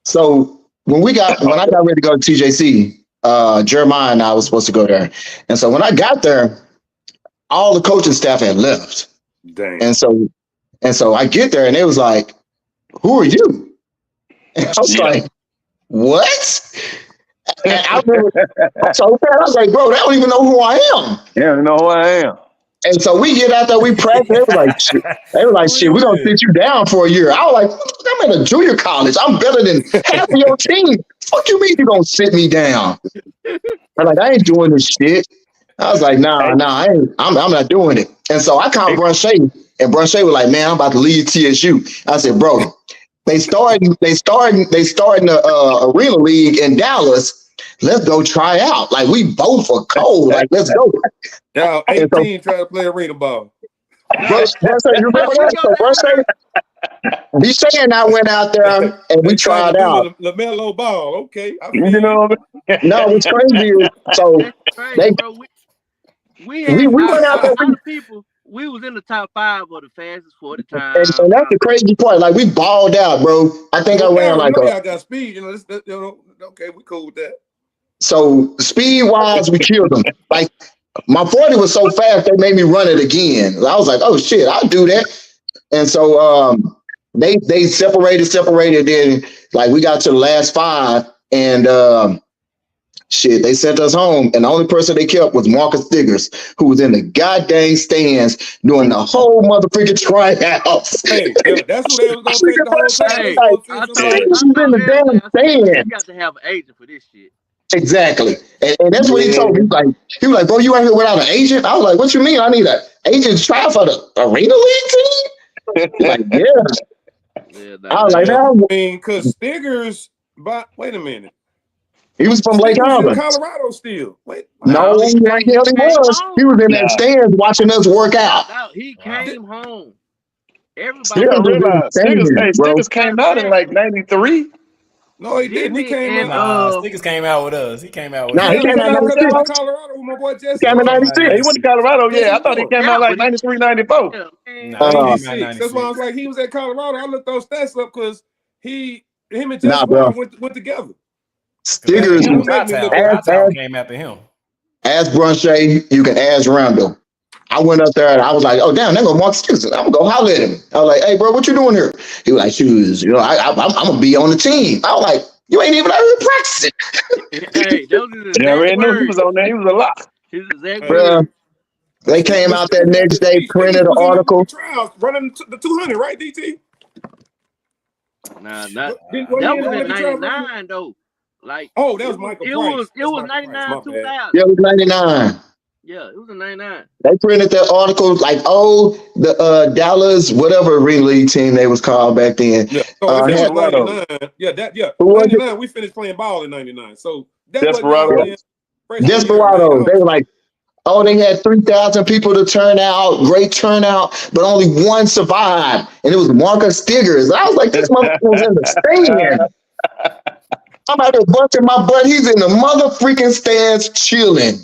So when I got ready to go to TJC, Jeremiah and I was supposed to go there. And so when I got there, all the coaching staff had left. Dang. And so I get there and it was like, who are you? And I was like, what? And I was like, bro, they don't even know who I am. Yeah, they know who I am. And so we get out there, we practice. They were like, shit, we're going to sit you down for a year. I was like, I'm at a junior college. I'm better than half of your team. Fuck you mean you going to sit me down? I'm like, I ain't doing this shit. I was like, nah, I'm not doing it. And so I called Brunshay, and Brunshay was like, man, I'm about to leave TSU. I said, bro, they starting the Arena League in Dallas. Let's go try out. Like, we both are cold. Like, let's go. Y'all 18 trying to play arena ball. Brunshay, you remember that? So Brunshay, B-Shay and I went out there and we tried out. LaMelo ball, okay. You know what I mean? No, it's crazy. So we went out there. We was in the top 5 of the fastest 40 times. And so that's the crazy part. Like, we balled out, bro. I think I ran like y'all got speed. Okay, we cool with that. So speed-wise, we killed them. Like, my 40 was so fast, they made me run it again. I was like, oh, shit, I'll do that. And so they separated. Then, like, we got to the last 5, and shit, they sent us home. And the only person they kept was Marcus Diggers, who was in the goddamn stands doing the whole motherfucking tryouts. Hey, that's what they was going to take the whole time. He was in the damn stands. You got to have an agent for this shit. Exactly. And that's what he told me. He was like, bro, you out here without an agent? I was like, what you mean? I need an agent to try for the Arena League team? He's like, yeah. I was like, I mean, because Stiggers, but wait a minute. He was from Lake Harbor. Colorado still. Wait. No, he was. He was in that stands watching us work out. No, he came home. Everybody. Stickers came out in like '93. No, he didn't. He came out. Stickers came out with us. He came out with us. He came out in Colorado with my boy Jesse. He came in '96. He went to Colorado. Yeah, I thought he came out like '93, '94. 96. That's why I was like, he was at Colorado. I looked those stats up because him and Jesse went together. Stickers came after him. Ask Brunchay, you can ask Randall. I went up there and I was like, oh damn, they're gonna Mark Stickers. I'm gonna go holler at him. I was like, hey bro, what you doing here? He was like, shoes, I'm gonna be on the team. I was like, you ain't even out here practicing. Hey, those are the I knew he was on there. He was a lot. Bro, they came out that next day, printed an article. Running the 200, right, DT? Nah, that was in '99 though. Like, that was Michael Price. It was '99, 2000. Yeah, it was '99. Yeah, it was in '99. They printed that article like, the Dallas whatever ring league team they was called back then. Yeah, so '99. '99. We finished playing ball in '99. So Desperado. They were like, they had 3,000 people to turn out, great turnout, but only one survived, and it was Marcus Stiggers. I was like, this motherfucker was in the stand. I'm out there busting my butt. He's in the mother freaking stands chilling.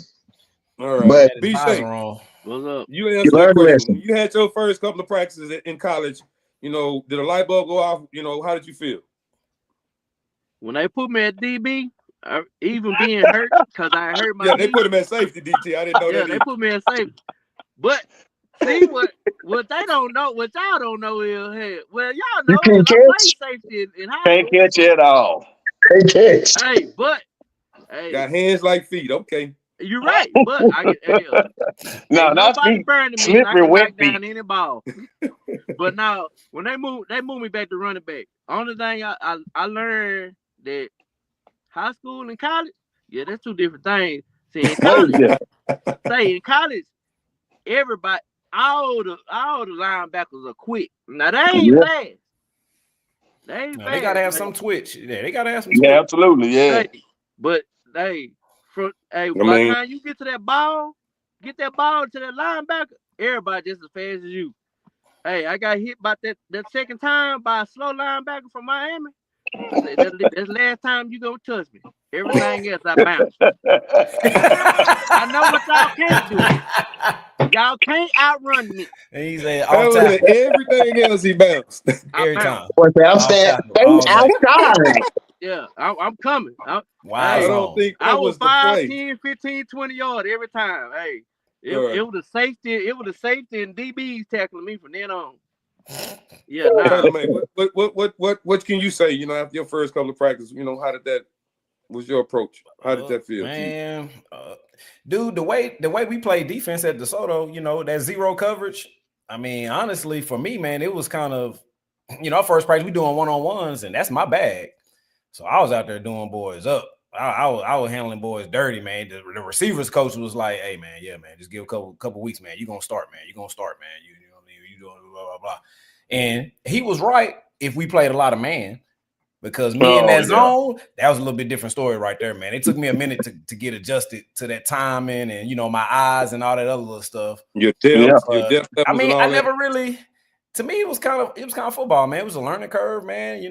All right, but be safe. What's up? You answered the question. When you had your first couple of practices in college, did a light bulb go off? How did you feel? When they put me at DB, even being hurt, because I hurt my they put him at safety, DT. I didn't know that. Yeah, they put me at safety. But see what they don't know, what y'all don't know is, hey, well, y'all know I play safety in high school. Can't catch you at all. Can't catch. Hey, but got hands like feet. Okay. You're right, but no, not nobody burning me. Slippery, I can wet knock down any ball. But now, when they move me back to running back. Only thing I learned that high school and college, that's two different things. See, in college, everybody, all the linebackers are quick. Now they ain't fast. They ain't fast. They gotta have some twitch. Yeah, they gotta have some twitch. Yeah, absolutely. Yeah. But by the time you get that ball to that linebacker, everybody just as fast as you. Hey, I got hit by that second time by a slow linebacker from Miami. That's the last time you gonna touch me. Everything else I bounce. I know what y'all can't do. Y'all can't outrun me. And he said, everything else he bounced. Every time. I'm standing outside. Yeah, I'm coming. Wow. I don't think I was 5, 10, 15, 20 yards every time. Hey, it was a safety. It was a safety and DBs tackling me from then on. Yeah. What can you say? After your first couple of practices, how did that? Was your approach? How did that feel? Man, dude, the way we play defense at DeSoto, that zero coverage. I mean, honestly, for me, man, it was kind of, our first practice we doing one-on-ones, and that's my bag. So I was out there doing boys up. I was handling boys dirty, man. The receivers coach was like, "Hey, man, just give a couple weeks, man. You're gonna start, man. You doing blah blah blah." And he was right if we played a lot of man, because me in that zone, that was a little bit different story right there, man. It took me a minute to get adjusted to that timing and my eyes and all that other little stuff. Your depth. I mean, I never really. To me, it was kind of football, man. It was a learning curve, man,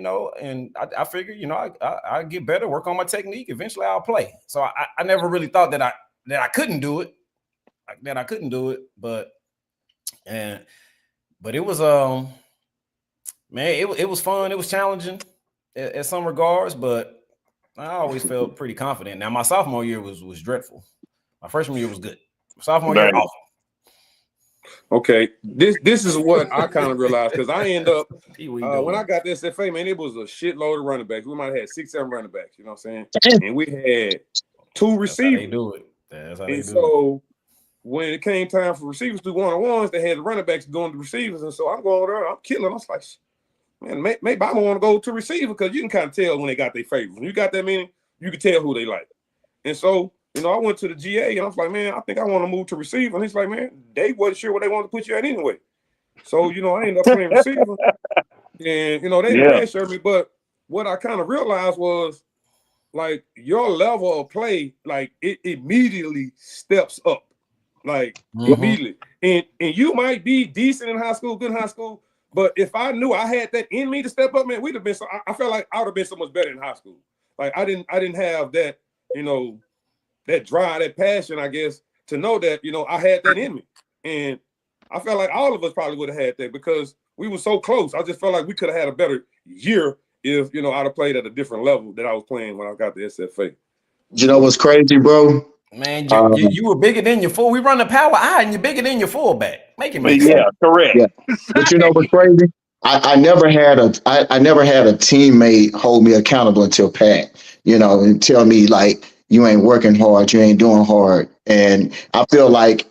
and I figured, I get better, work on my technique. Eventually I'll play. So I never really thought that I couldn't do it, but it was, man, it was fun. It was challenging in some regards, but I always felt pretty confident. Now my sophomore year was dreadful. My freshman year was good. Sophomore year, awful. Okay, this is what I kind of realized, because I end up when I got this SFA, man, it was a shitload of running backs. We might have had 6, 7 running backs, you know what I'm saying? And we had 2 receivers. That's how they do it. That's how they do so when it came time for receivers to do one-on-ones, they had the running backs going to receivers, and so I'm going there, I'm killing. I was like, man, maybe I want to go to receiver, because you can kind of tell when they got their favorites. When you got that many, you can tell who they like. And so I went to the GA and I was like, man, I think I want to move to receiver. And he's like, man, they wasn't sure what they wanted to put you at anyway. So, I ended up playing receiver. And, they redshirted me. But what I kind of realized was, like, your level of play, like, it immediately steps up. Like, immediately. And you might be decent in high school, good in high school, But if I knew I had that in me to step up, man, we'd have been. So I felt like I would have been so much better in high school. Like I didn't have that, that drive, that passion, I guess, to know that I had that in me, and I felt like all of us probably would have had that because we were so close. I just felt like we could have had a better year if I'd have played at a different level that I was playing when I got the SFA. You know what's crazy, bro? Man, you were bigger than your full. We run the power I, and you're bigger than your fullback. Make it make Yeah, sense. correct. Yeah. But you know what's crazy? I never had a teammate hold me accountable until Pat, and tell me like you ain't working hard, you ain't doing hard. And I feel like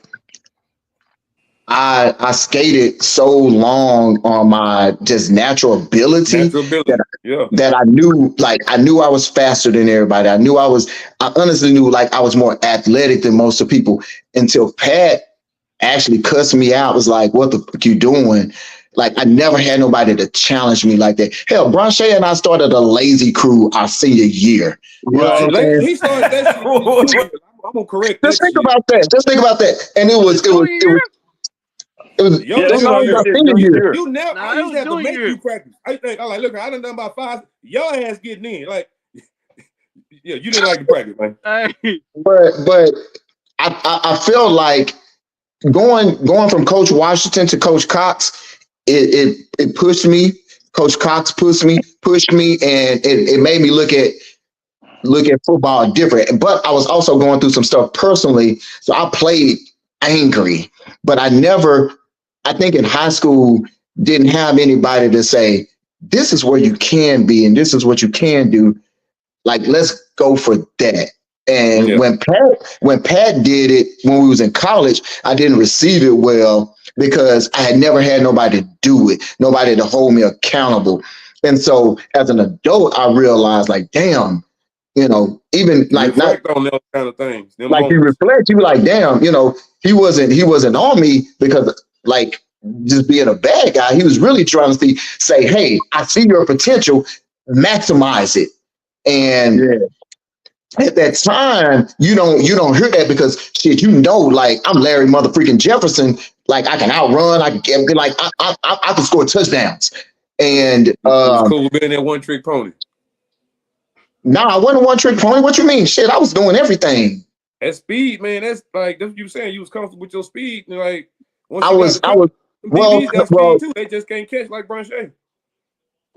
I skated so long on my just natural ability that I knew I was faster than everybody. I honestly knew like I was more athletic than most of the people until Pat actually cussed me out, was like, what the fuck you doing? Like, I never had nobody to challenge me like that. Hell, Branche and I started a lazy crew our senior year. You know what I'm saying? He started that shit. I'm gonna correct that. Just think about that. And it was senior year. You never I used to have to make you practice. I like, look, I done about 5. Your ass getting in. Like, yeah, you didn't like to practice, man. But I feel like going from Coach Washington to Coach Cox, it pushed me. Coach Cox pushed me, and it made me look at football different. But I was also going through some stuff personally, so I played angry. But I think in high school didn't have anybody to say, this is where you can be and this is what you can do. Like, let's go for that. And when Pat did it when we was in college, I didn't receive it well because I had never had nobody to do it, nobody to hold me accountable. And so as an adult, I realized like, damn, even like not on those kind of things. Like you reflect, you be like, damn, he wasn't on me because like just being a bad guy. He was really trying to say, hey, I see your potential, maximize it. And at that time, you don't hear that because shit, like I'm Larry motherfucking Jefferson. Like I can outrun, I can like I can score touchdowns. And it's cool being that one trick pony. Nah, I wasn't a one trick pony. What you mean? Shit, I was doing everything. That speed, man. That's like what you saying. You was comfortable with your speed. And like I was well, speed too. They just can't catch like Branche.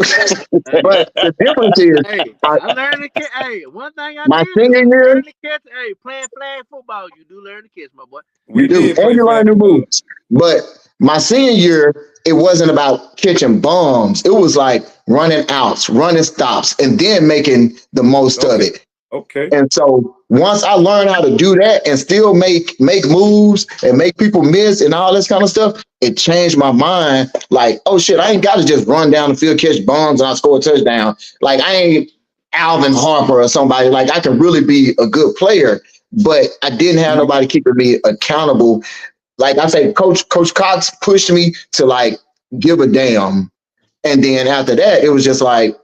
But the difference is, I learned to catch. Hey, one thing my senior year, learn to catch. Hey, playing flag football, you do learn to catch, my boy. You do, and you learn new moves. But my senior year, it wasn't about catching bombs. It was like running outs, running stops, and then making the most of it. Okay. And so once I learned how to do that and still make moves and make people miss and all this kind of stuff, it changed my mind. Like, oh shit, I ain't got to just run down the field, catch bombs, and I score a touchdown. Like I ain't Alvin Harper or somebody. Like I can really be a good player, but I didn't have nobody keeping me accountable. Like I say, Coach Cox pushed me to like give a damn. And then after that, it was just like,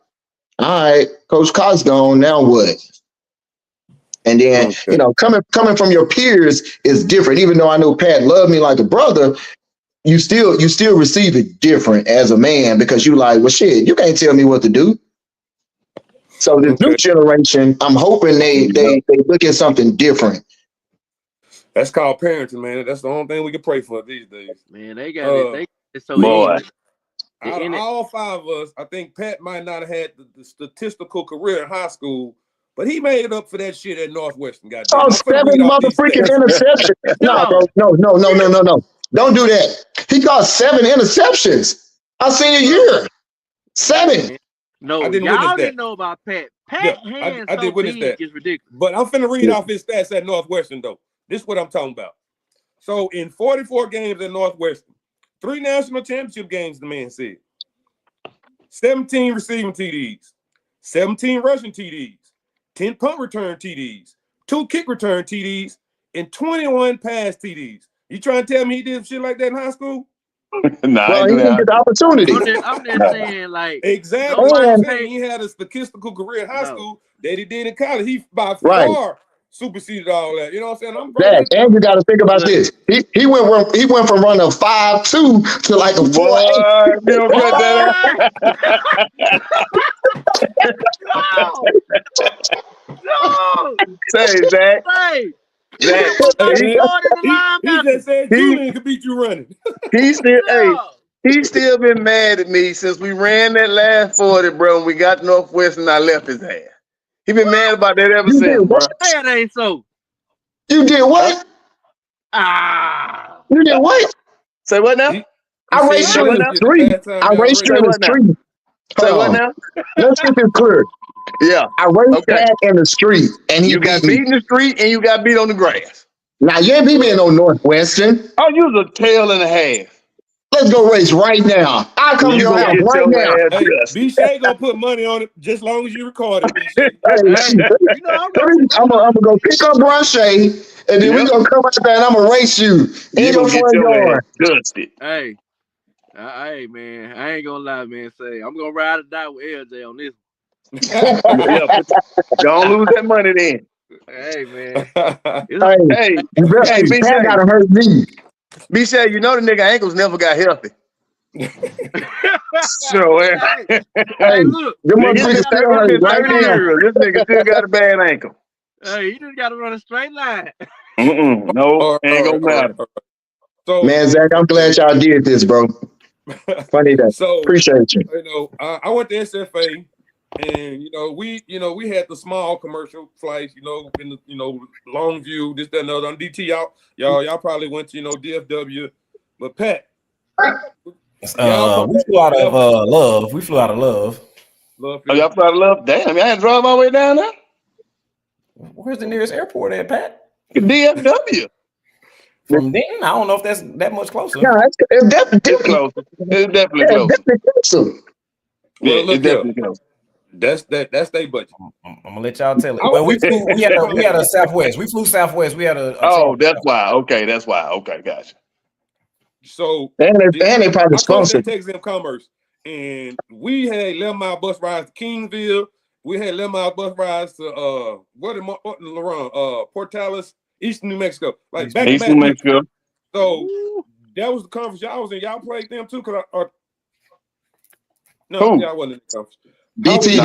all right, Coach Cox gone, now what? And then, coming from your peers is different. Even though I know Pat loved me like a brother, you still receive it different as a man because you like, well, shit, you can't tell me what to do. So the new generation, I'm hoping they look at something different. That's called parenting, man. That's the only thing we can pray for these days. Man, they got it. It's so boy. easy. Out of all 5 of us, I think Pat might not have had the statistical career in high school, but he made it up for that shit at Northwestern. Goddamn. Oh, 7 motherfucking interceptions. No, bro. No. Don't do that. He got 7 interceptions our senior year. 7. No, I didn't y'all didn't know about Pat. Pat hands I did witness that. Is ridiculous. But I'm finna read off his stats at Northwestern, though. This is what I'm talking about. So in 44 games at Northwestern, 3 national championship games, the man said. 17 receiving TDs, 17 rushing TDs, 10 punt return TDs, 2 kick return TDs, and 21 pass TDs. You trying to tell me he did shit like that in high school? Nah, well, he didn't get the opportunity. I'm just saying, like, exactly. I'm saying he had a statistical career in high school that he did in college. He by far superseded all that. You know what I'm saying? I'm Zach, and you got to think about this. He went from running a 5.2 to like a 4.8. Boy, you don't cut that No! No! Say, Zach. Hey! Zach. He just said Julian could beat you running. He still, hey, he's still been mad at me since we ran that last 40, bro. And we got to Northwest and I left his ass. He been mad about that ever since, bro. That ain't so. You did what? You did what? Say what now? I raced you in the street. I raced you in the street. Say what now? Let's get this clear. Yeah. I raced that in the street, and you got beat in the street and you got beat on the grass. Now you ain't beat me in no Northwestern. Oh, you was a tail and a half. Let's go race right now. I'll come to your house right now. Hey, B-Shay gonna put money on it just as long as you record it, B-Shay. I'm gonna go pick up Brunche, and then we're gonna come out there and I'm gonna race you in your front yard. Hey, man, I ain't gonna lie, man. Say, I'm gonna ride or die with LJ on this one. Don't lose that money then. Hey, man. Hey, that gotta hurt me. B-Shay, you know the nigga ankles never got healthy. So, hey, look, this nigga still got a bad ankle. Hey, you just gotta run a straight line. No, ain't gonna matter. So, man, Zach, I'm glad y'all did this, bro. Funny that. So appreciate you. You know, I went to SFA, and we had the small commercial flights, in the Longview, this, that, and other. On DT, y'all probably went to DFW, but Pat. We flew out of Love. We flew out of Love. Oh, y'all flew out of Love? Damn, y'all had to drive all the way down there? Where's the nearest airport at, Pat? DFW. From Denton? I don't know if that's that much closer. Yeah, it's definitely close. It's definitely close. Yeah, it's definitely close. That's their budget. I'm gonna let y'all tell it. Well, we had a Southwest. We flew Southwest. We had a that's why. Okay, that's why. Okay, gotcha. So and they probably sponsored Texas Commerce, and we had 11-mile bus rides to Kingsville. We had 11-mile bus rides to Portales, Eastern New Mexico, like back Eastern New Mexico. So that was the conference y'all was in. Y'all played them too, y'all wasn't in the conference. BT.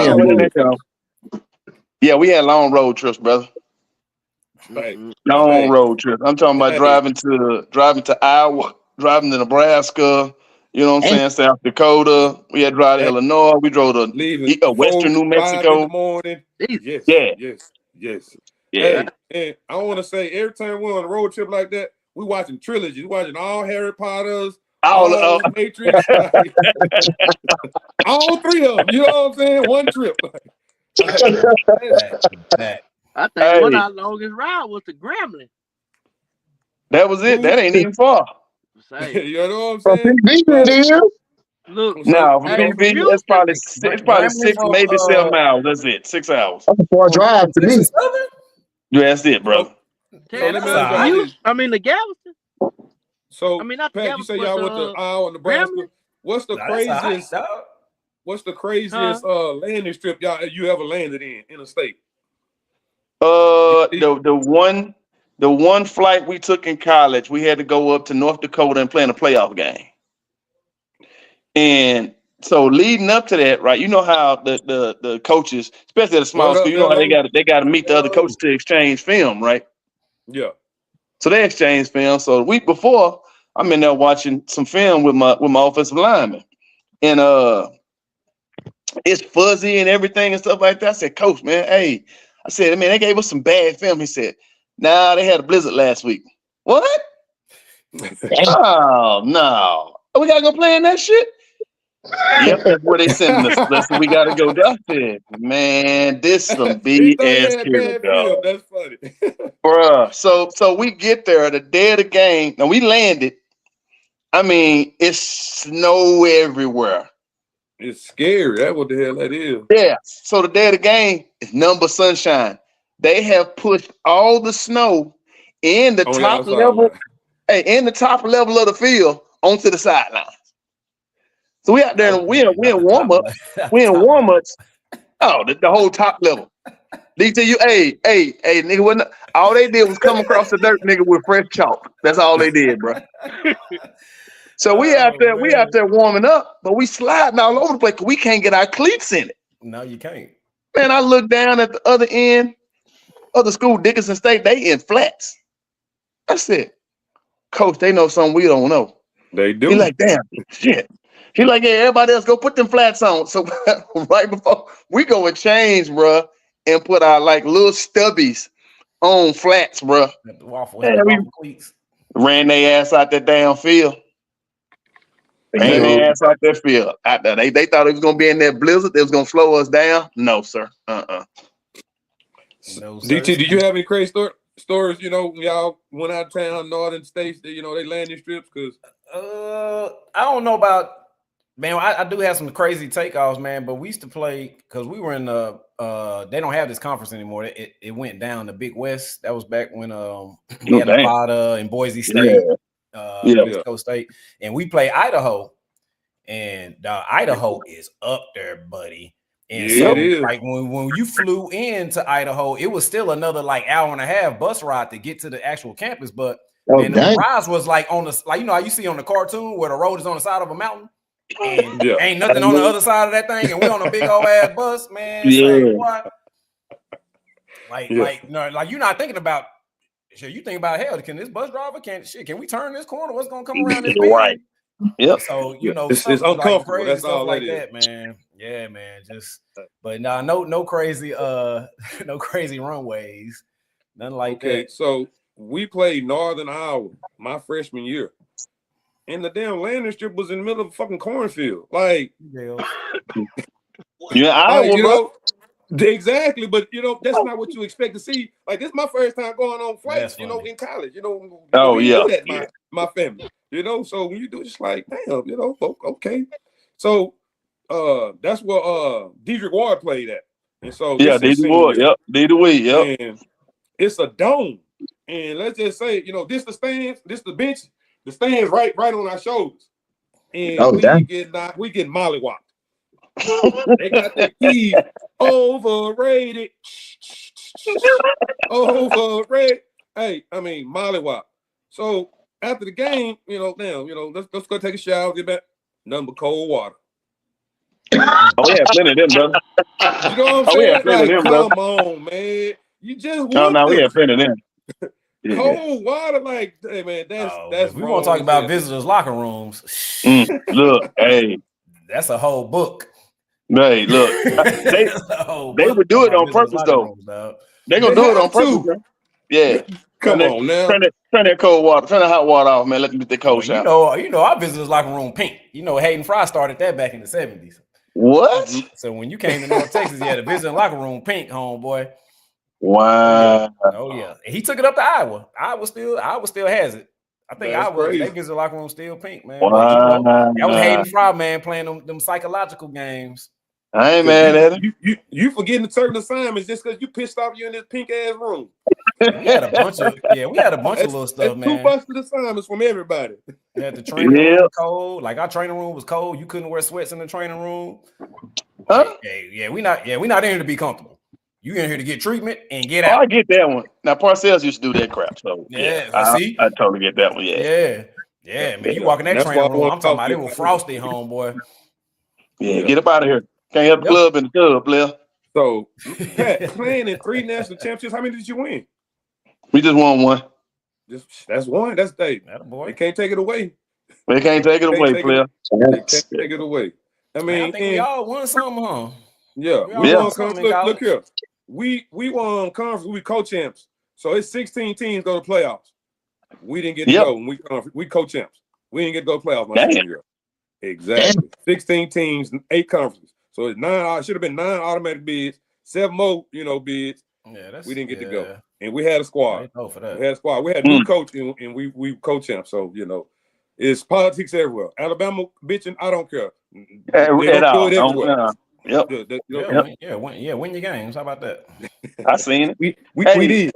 Yeah, we had long road trips, brother. Right. Long road trips. I'm talking about driving to Iowa, driving to Nebraska. You know what I'm saying? South Dakota. We had to drive to Illinois. We drove to Western New Mexico. In the morning. Yes. Yeah. And I want to say, every time we're on a road trip like that, we watching trilogies. We watching all Harry Potters, all Matrix, all three of them. You know what I'm saying? One trip. I think one of our longest ride was to Grambling. That was it. That ain't even far. You know what I'm saying? Look, no, it's probably 6, maybe 7 miles. That's it. 6 hours. That's a far drive to me. Yeah, that's it, bro. The Galveston. So, not Pat, you say y'all went to Iowa, Nebraska. What's the craziest? What's the craziest landing strip you ever landed in a state? The one flight we took in college, we had to go up to North Dakota and play in a playoff game. And so leading up to that, right? You know how the coaches, especially at a small school, you know how they got to meet the other coaches to exchange film, right? Yeah. So they exchange film. So the week before, I'm in there watching some film with my offensive lineman, and it's fuzzy and everything and stuff like that. I said, Coach, man, hey, I said, man, they gave us some bad film. He said, nah, they had a blizzard last week. What? Oh no, we gotta go play in that shit. Yep, that's where they sent us. That's where we gotta go. I said, man, this some BS here, dog. That's funny, bruh. So we get there the day of the game. Now we landed. I mean, it's snow everywhere. It's scary. That's what the hell that is. Yeah. So the day of the game is nothing but sunshine. They have pushed all the snow in the top level, in the top level of the field onto the sidelines. So we out there and we in warm-ups. We in warm-ups. Oh, the whole top level. DTU, hey, nigga, wasn't all they did was come across the dirt, nigga, with fresh chalk. That's all they did, bro. So we out there warming up, but we sliding all over the place because we can't get our cleats in it. No, you can't. Man, I look down at the other end of the school, Dickinson State, they in flats. I said, Coach, they know something we don't know. They do. He like, damn, shit. He like, yeah, everybody else go put them flats on. So right before we go and change, bro, and put our like little stubbies on flats, bro. Waffle cleats. Ran their ass out that damn field. Ran their ass out that field. Out there. They thought it was gonna be in that blizzard. It was gonna slow us down. No, sir. No, sir. DT, did you have any crazy stories? You know, y'all went out of town, northern states. You know, they landing strips because. I don't know about. Man, I do have some crazy takeoffs, man. But we used to play because we were in the. They don't have this conference anymore. It went down the Big West. That was back when we had Nevada and Boise State, West Coast State, and we play Idaho, and Idaho is up there, buddy. And so, like when you flew into Idaho, it was still another like hour and a half bus ride to get to the actual campus. But man, the rise was like on the how you see on the cartoon where the road is on the side of a mountain. And ain't nothing on the other side of that thing, and we on a big old ass bus, man. Like you're not thinking about shit. You think about hell. Can this bus driver can we turn this corner? What's gonna come around this bend? Right. Yep. So it's uncomfortable. Like That's all like that, man. Yeah, man. But no crazy no crazy runways, nothing like that. Okay, so we played Northern Iowa my freshman year. And the damn landing strip was in the middle of a fucking cornfield. Like, exactly. But that's not what you expect to see. Like, this is my first time going on flights, in college. My family. So when you do it, it's like, damn, okay. So that's where Dedrick Ward played at. And so Dedrick Ward, And it's a dome. And let's just say, this the stands, this the bench. The stands right on our shoulders, and we get mollywopped. They got their keys overrated. Hey, I mean mollywop. So after the game, let's go take a shower, get back. Nothing but cold water. Oh yeah, plenty of them, brother. You know what I'm saying? Come on, man. You just we had plenty of them. Cold water, like, hey man, that's. We want to talk about visitors' locker rooms. Look, hey, that's a whole book. Hey, look, they would do it on purpose, though. They gonna do it on purpose. Bro. Yeah, come on now. Turn that cold water, turn the hot water off, man. Let them get the cold shower. You know, our visitors' locker room pink. Hayden Fry started that back in the 70s. What? So when you came to North Texas, you had a visitor locker room pink, homeboy. Wow. Oh yeah. And he took it up to Iowa. Iowa still has it. I think they visit locker room still pink, man. Wow. That was Hayden Fry, man, playing them psychological games. I ain't mad at him. You forgetting certain assignments just because you pissed off you in this pink ass room. We had a bunch of little stuff, man. 2 busted assignments from everybody. Yeah, the training room was cold. Like our training room was cold. You couldn't wear sweats in the training room. Huh? We not in here to be comfortable. You in here to get treatment and get out. I get that one. Now Parcells used to do that crap. So see, I totally get that one. Yeah, man. You walk in that training room, I'm talking about it was frosty, homeboy. Yeah, get up out of here. Can't have the club in the club, player. So, Pat, playing in 3 national championships, how many did you win? We just won one. That's one. That's Dave. They can't take it away. They can't take it away, player. They can't take it away. I mean, I think we all won something, huh? Yeah, we won conference. Look here. We won conference. We co-champs. So it's 16 teams go to playoffs. We didn't get to go when we co-champs. We didn't get to go to playoffs my senior year. Exactly. 16 teams, 8 conferences. So it's 9. Should have been 9 automatic bids, 7 more, bids. Yeah, we didn't get to go, and we had a squad. For that. We had a squad. We had new coach, and we co-champs. So it's politics everywhere. Alabama bitching, I don't care. They don't do it everywhere. Win your games. How about that? I seen it. We did.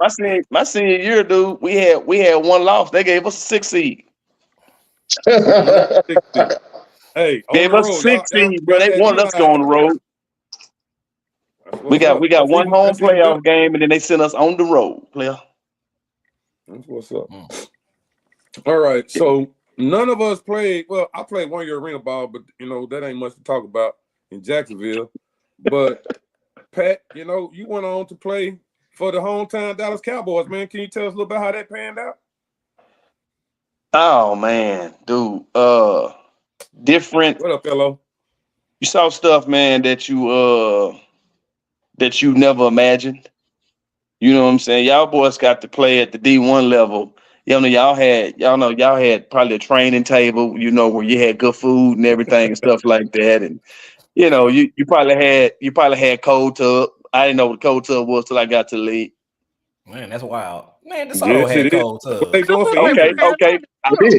My senior year, dude. We had 1 loss. They gave us a 6 seed. Hey, gave us 6 seed, bro. They wanted us to go on the road. We got one home playoff game, and then they send us on the road, player. That's what's up. All right, so none of us played. Well, I played 1 year arena ball, but that ain't much to talk about in Jacksonville. But Pat, you went on to play for the hometown Dallas Cowboys, man. Can you tell us a little bit how that panned out? Oh man, dude. Different. What up, fellow? You saw stuff, man, that you never imagined. You know what I'm saying? Y'all boys got to play at the D1 level. Y'all had probably a training table, where you had good food and everything and stuff like that. And you probably had cold tub. I didn't know what a cold tub was till I got to the league. Man, that's wild. Man, DeSoto had cold tub. Okay.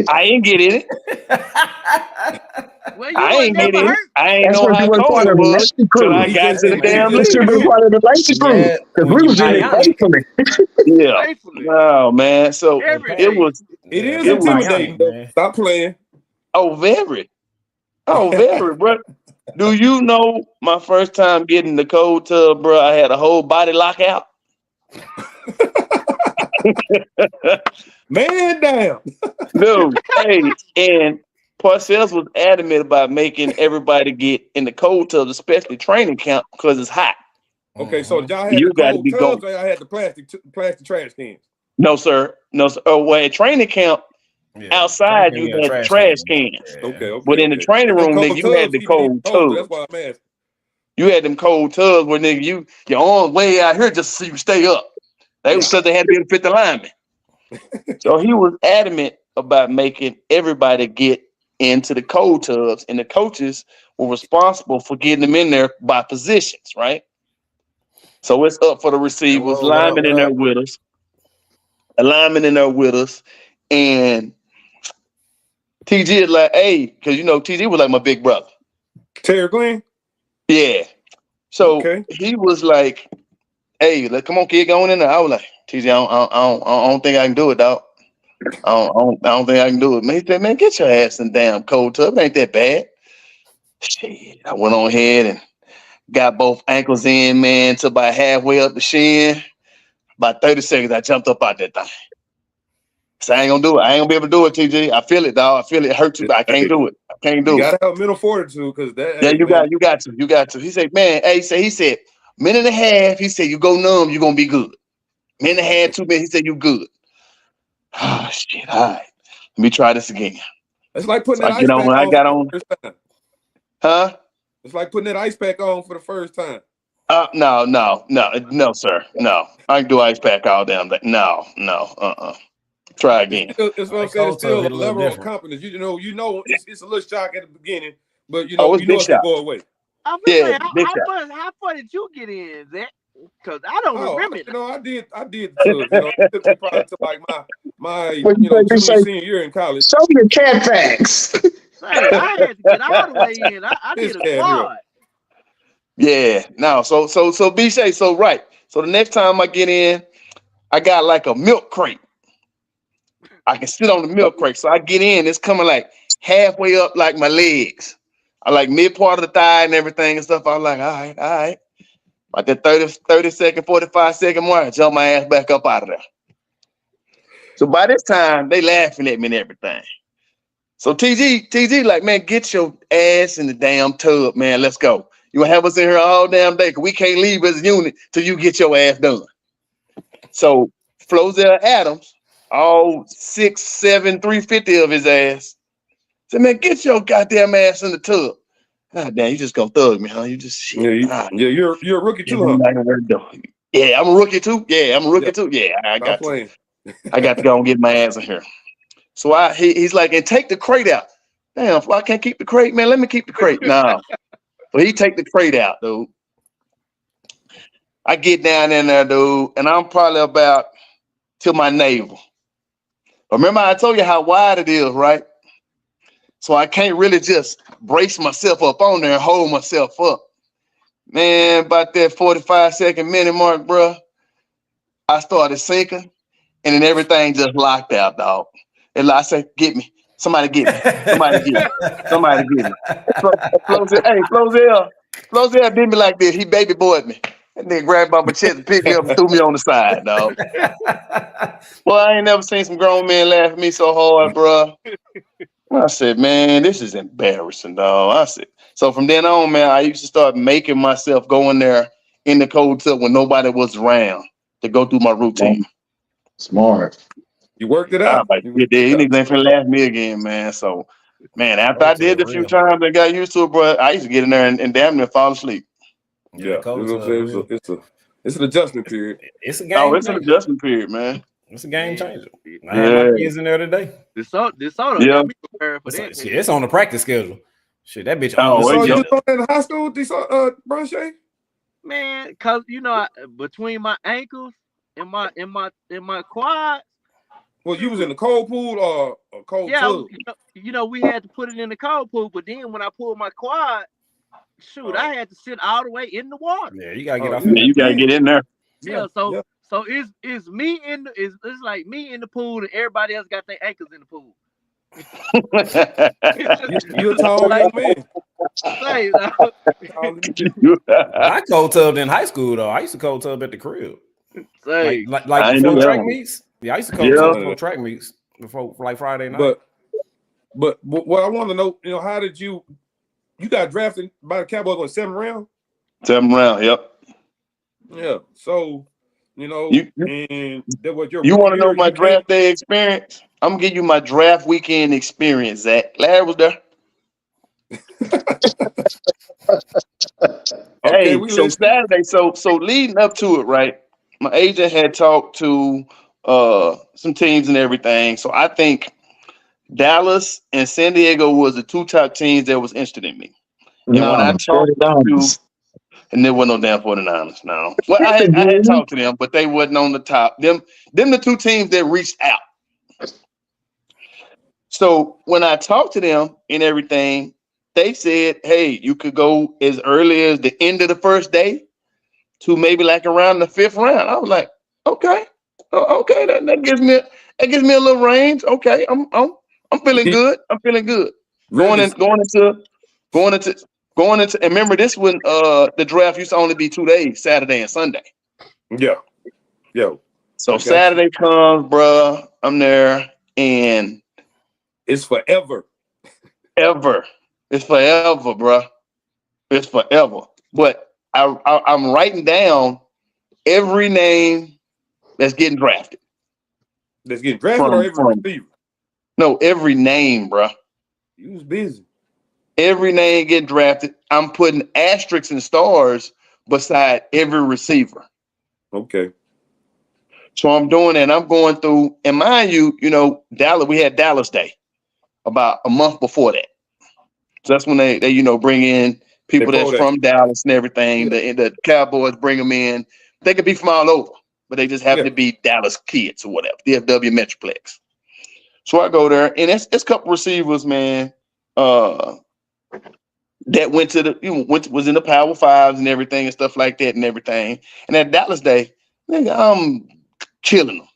I ain't get in it. Well, I ain't get in it. I ain't That's know what how you were cold part it of the was Lacey till crew. I got to the damn You should have been league. part of the Lacey crew because we was in it faithfully. Yeah. Oh man. So it was. It is intimidating. Man. Stop playing. Oh, very, bro. Do you know my first time getting the cold tub, bro? I had a whole body lockout. Man down. Dude, hey, and Parcells was adamant about making everybody get in the cold tubs, especially training camp, because it's hot. Okay, so y'all had You the gotta cold be tubs, cold. or y'all had the plastic trash cans? No, sir. Oh, well, at training camp, outside you had the trash cans. Okay. But in the training room, nigga, you had the cold tubs. That's why I'm asking. You had them cold tubs where nigga, your arms way out here just so you stay up. They was because they had to be able to fit the lineman. So he was adamant about making everybody get into the cold tubs, and the coaches were responsible for getting them in there by positions, right? So it's up for the receivers, linemen in there with us, a lineman in there with us, and TG is like, hey, because TG was like my big brother. Terry Glenn? Yeah. So he was like, hey, come on, kid, go on in there. I was like, TG, I don't think I can do it, dog. I don't think I can do it. Man, he said, man, get your ass in the damn cold tub. It ain't that bad. Shit. I went on ahead and got both ankles in, man, to about halfway up the shin. About 30 seconds, I jumped up out that thing. So I ain't gonna do it. I ain't gonna be able to do it, TG. I feel it, dog. I feel it hurt you, but I can't do it. You gotta have mental fortitude, because that. Yeah, you got to. He said, man, he said, minute and a half. He said, you go numb, you're gonna be good. Minute and a half, 2 minutes. He said, you good. Oh shit! All right, let me try this again. It's like putting that ice pack on. For the first time. Huh? It's like putting that ice pack on for the first time. No, sir. No, I can do ice pack all damn day. No. Try again. It's what I'm saying. It's still a level of confidence. You know, it's a little shock at the beginning, but it's gonna go away. How far did you get in, Zach? Because I don't remember. I did too. It took me probably to like my senior year in college. Show me the cat facts. I had to get all the way in. I did a quad. Yeah. No. So B-Shay. So right. So the next time I get in, I got like a milk crate. I can sit on the milk crate. So I get in. It's coming like halfway up, like my legs. I like mid part of the thigh and everything and stuff. I was like, all right. Like that 30 second, 45 second mark, I jump my ass back up out of there. So by this time, they laughing at me and everything. So TG, like, man, get your ass in the damn tub, man. Let's go. You gonna have us in here all damn day, because we can't leave as a unit till you get your ass done. So Flozell Adams, all 6'7", 350 of his ass, said, man, get your goddamn ass in the tub. God damn, you just gonna thug me, huh? You just shit. You're a rookie too, huh? Yeah, I'm a rookie too. Yeah, I got to go and get my ass in here. So he's like, and take the crate out. Damn, I can't keep the crate, man. Let me keep the crate. No. So he take the crate out, dude. I get down in there, dude, and I'm probably about to my navel. Remember I told you how wide it is, right? So I can't really just brace myself up on there and hold myself up. Man, about that 45-second minute mark, bro, I started sinking, and then everything just locked out, dog. And I said, get me. Somebody get me. Flozell did me like this. He baby boyed me. And then grabbed by my chest and picked me up and threw me on the side, dog. Well, I ain't never seen some grown men laugh at me so hard, bro. I said, man, this is embarrassing, dog. I said, so from then on, man, I used to start making myself go in there in the cold tub when nobody was around to go through my routine. Smart. You worked it out. Like, you niggas ain't finna laugh at me again, man. So, man, after I did it a few times and got used to it, bro, I used to get in there and damn near fall asleep. Yeah, it's an adjustment period. It's a game. It's an adjustment period, man. It's a game changer. I had my kids in there today. This got me prepared for that. Shit, it's on the practice schedule. Shit, that bitch. So you was in high school, Brunche? Man, cause between my ankles and my quad. Well, you was in the cold pool or a cold tub? We had to put it in the cold pool, but then when I pulled my quad, I had to sit all the way in the water. Yeah, you gotta get off. You gotta get in there. So it's me it's like me in the pool and everybody else got their ankles in the pool. You're a tall young man. I cold tubbed in high school though. I used to cold tub at the crib. Like before track meets. Yeah, I used to cold tub before track meets before like Friday night. But what I want to know, how did you got drafted by the Cowboys on 7th round? 7th round, yep. Yeah. So, and that was your. You want to know my draft day experience? I'm gonna give you my draft weekend experience, Zach. Larry was there. So Saturday, so leading up to it, right? My agent had talked to some teams and everything. So I think Dallas and San Diego was the 2 top teams that was interested in me. And when I talked to, and there wasn't no damn 49ers. No, well, I had talked to them, but they wasn't on the top. Them the 2 teams that reached out. So when I talked to them and everything, they said, "Hey, you could go as early as the end of the first day to maybe like around the 5th round." I was like, "Okay, that gives me a little range. Okay, I'm feeling good. I'm feeling good. Going into. And remember, this when the draft used to only be 2 days, Saturday and Sunday. Yeah. So Saturday comes, bro. I'm there, and it's forever. It's forever, bro. It's forever. But I'm writing down every name that's getting drafted. That's getting drafted or every receiver? No, every name, bro. You was busy. Every name getting drafted. I'm putting asterisks and stars beside every receiver. Okay. So I'm doing that. I'm going through, and mind you, Dallas. We had Dallas Day about a month before that. So that's when they bring in people that's from Dallas and everything. Yeah. The Cowboys bring them in. They could be from all over, but they just happen to be Dallas kids or whatever. DFW Metroplex. So I go there, and it's a couple receivers, man. That went to was in the Power Fives and everything and stuff like that and everything. And at Dallas Day, nigga, I'm killing them.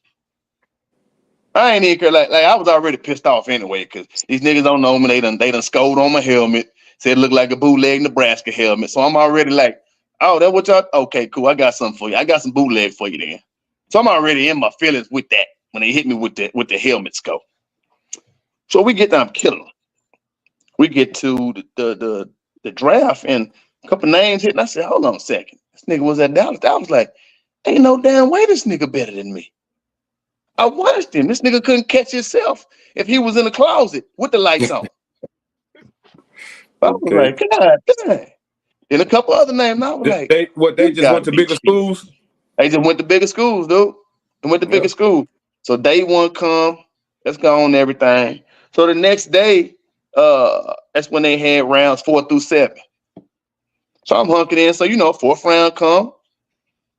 I ain't even care. Like I was already pissed off anyway because these niggas don't know me. They done scolded on my helmet. Said it looked like a bootleg Nebraska helmet. So I'm already like, oh, that what y'all? Okay, cool. I got something for you. I got some bootleg for you then. So I'm already in my feelings with that when they hit me with the helmet scope. So we get down, I'm killing them. We get to the draft and a couple names hit, and I said, hold on a second. This nigga was at Dallas. I was like, ain't no damn way this nigga better than me. I watched him. This nigga couldn't catch himself if he was in the closet with the lights on. I was like, God damn. Then a couple other names. I was they just went to bigger schools? They just went to bigger schools, dude. They went to bigger schools. So day one come, let's go on everything. So the next day, that's when they had rounds 4 through 7. So I'm hunking in. So 4th round come.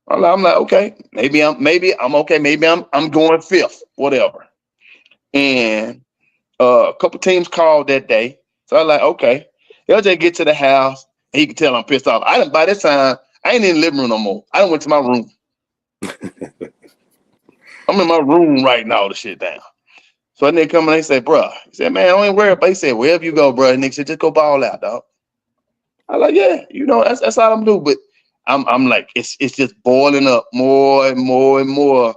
I'm like, okay, maybe I'm okay. Maybe I'm going 5th, whatever. And a couple teams called that day. So I'm like, okay, they'll just get to the house and he can tell I'm pissed off. By this time, I ain't in the living room no more. I done went to my room. I'm in my room writing all the shit down. So they come and they say, bro, he said, man, don't even worry about it. He said, wherever you go, bro, nigga said, just go ball out, dog. I like, yeah, that's all I'm doing. But I'm like, it's just boiling up more and more and more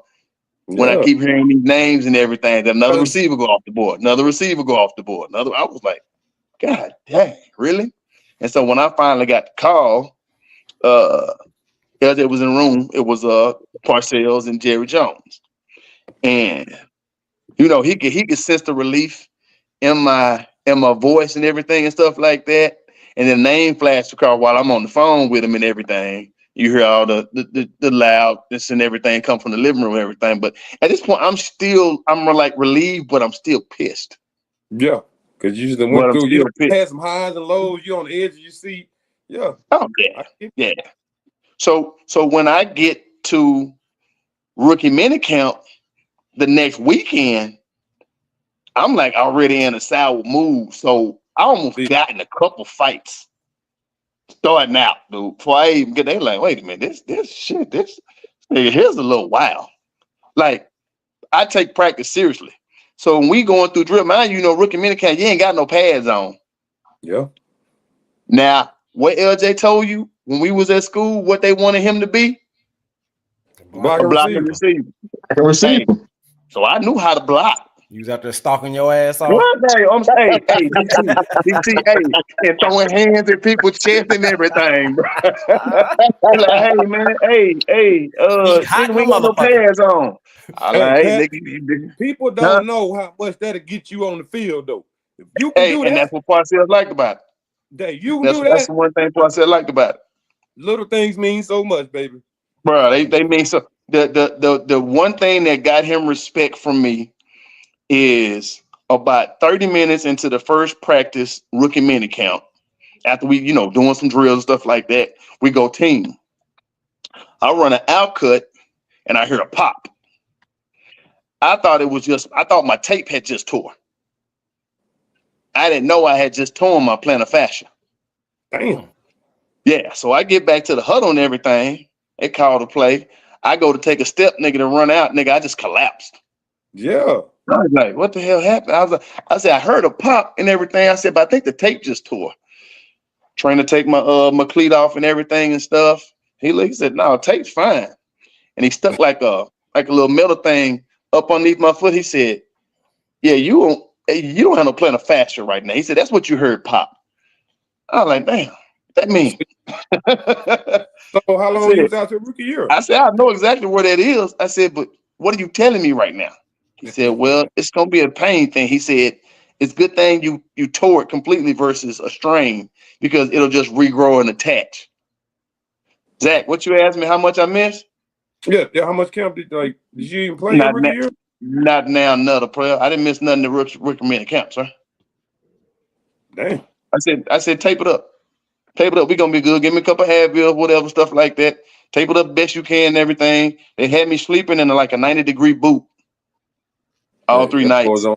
when I keep hearing these names and everything. Then another receiver go off the board, another receiver go off the board. I was like, God dang, really? And so when I finally got the call, it was in the room. It was Parcells and Jerry Jones, and you know he could sense the relief in my voice and everything and stuff like that. And the name flashed across while I'm on the phone with him and everything. You hear all the loudness and everything come from the living room and everything. But at this point, I'm like relieved, but I'm still pissed. Yeah, because you just went through. You had some highs and lows. You're on the edge of your seat. Yeah. Oh yeah. So when I get to rookie minicamp the next weekend, I'm like already in a sour mood. So I almost got in a couple fights starting out, dude. Before I even get there, like, wait a minute, this nigga here's a little wild. Like, I take practice seriously. So when we going through drill, mind you know, rookie minicamp, you ain't got no pads on. Yeah. Now, what LJ told you when we was at school, what they wanted him to be? Blocking receiver. Hey, so I knew how to block. You was out there stalking your ass off. Hey, DC, and throwing hands at people's chest and everything, bro. Like, hey, man, we got no pads on. People don't know how much that'll get you on the field, though. If you can do that, and that's what Parcells liked about it. That's the one thing Parcells liked about it. Little things mean so much, baby. Bro, they mean so. The one thing that got him respect from me is about 30 minutes into the first practice rookie minicamp, after we, doing some drills and stuff like that, we go team. I run an out cut and I hear a pop. I thought my tape had just tore. I didn't know I had just torn my plantar fascia. Damn. Yeah, so I get back to the huddle and everything. They call the play. I go to take a step, nigga, to run out. Nigga, I just collapsed. Yeah. I was like, what the hell happened? I said, I heard a pop and everything. I said, but I think the tape just tore. Trying to take my cleat off and everything and stuff. He said, no, tape's fine. And he stuck like a little metal thing up underneath my foot. He said, yeah, you don't have no plantar fascia right now. He said, that's what you heard pop. I was like, damn, that mean. So how long you was out your rookie year? I said, I know exactly where that is. I said, but what are you telling me right now? He said, well, it's going to be a pain thing. He said, it's a good thing you tore it completely versus a strain because it'll just regrow and attach. Zach, what you asked me, how much I missed? Yeah. How much camp did you even play your rookie year? Not now, another player. I didn't miss nothing to rookie minute camp, sir. Damn. I said, tape it up. Tape it up. We're going to be good. Give me a couple of Advil, whatever, stuff like that. Tape it up best you can and everything. They had me sleeping in like a 90-degree boot. All 3 nights. Was on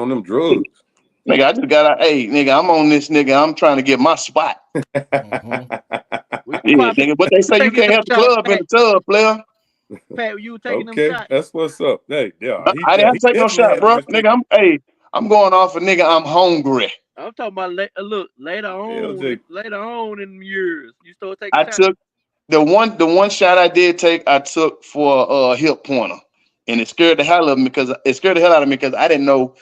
them drugs. Nigga, I just got out. Hey, nigga, I'm on this nigga. I'm trying to get my spot. Nigga, but they say you can't have the club in the tub, player. Pat, you taking them shots? That's what's up. Hey, yeah. I didn't have to take no shot, bro. Nigga, I'm going off of nigga. I'm hungry. I'm talking about later on in the years. You still taking shots? I took the one shot I did take. I took for a hip pointer. And it scared the hell out of me because I didn't know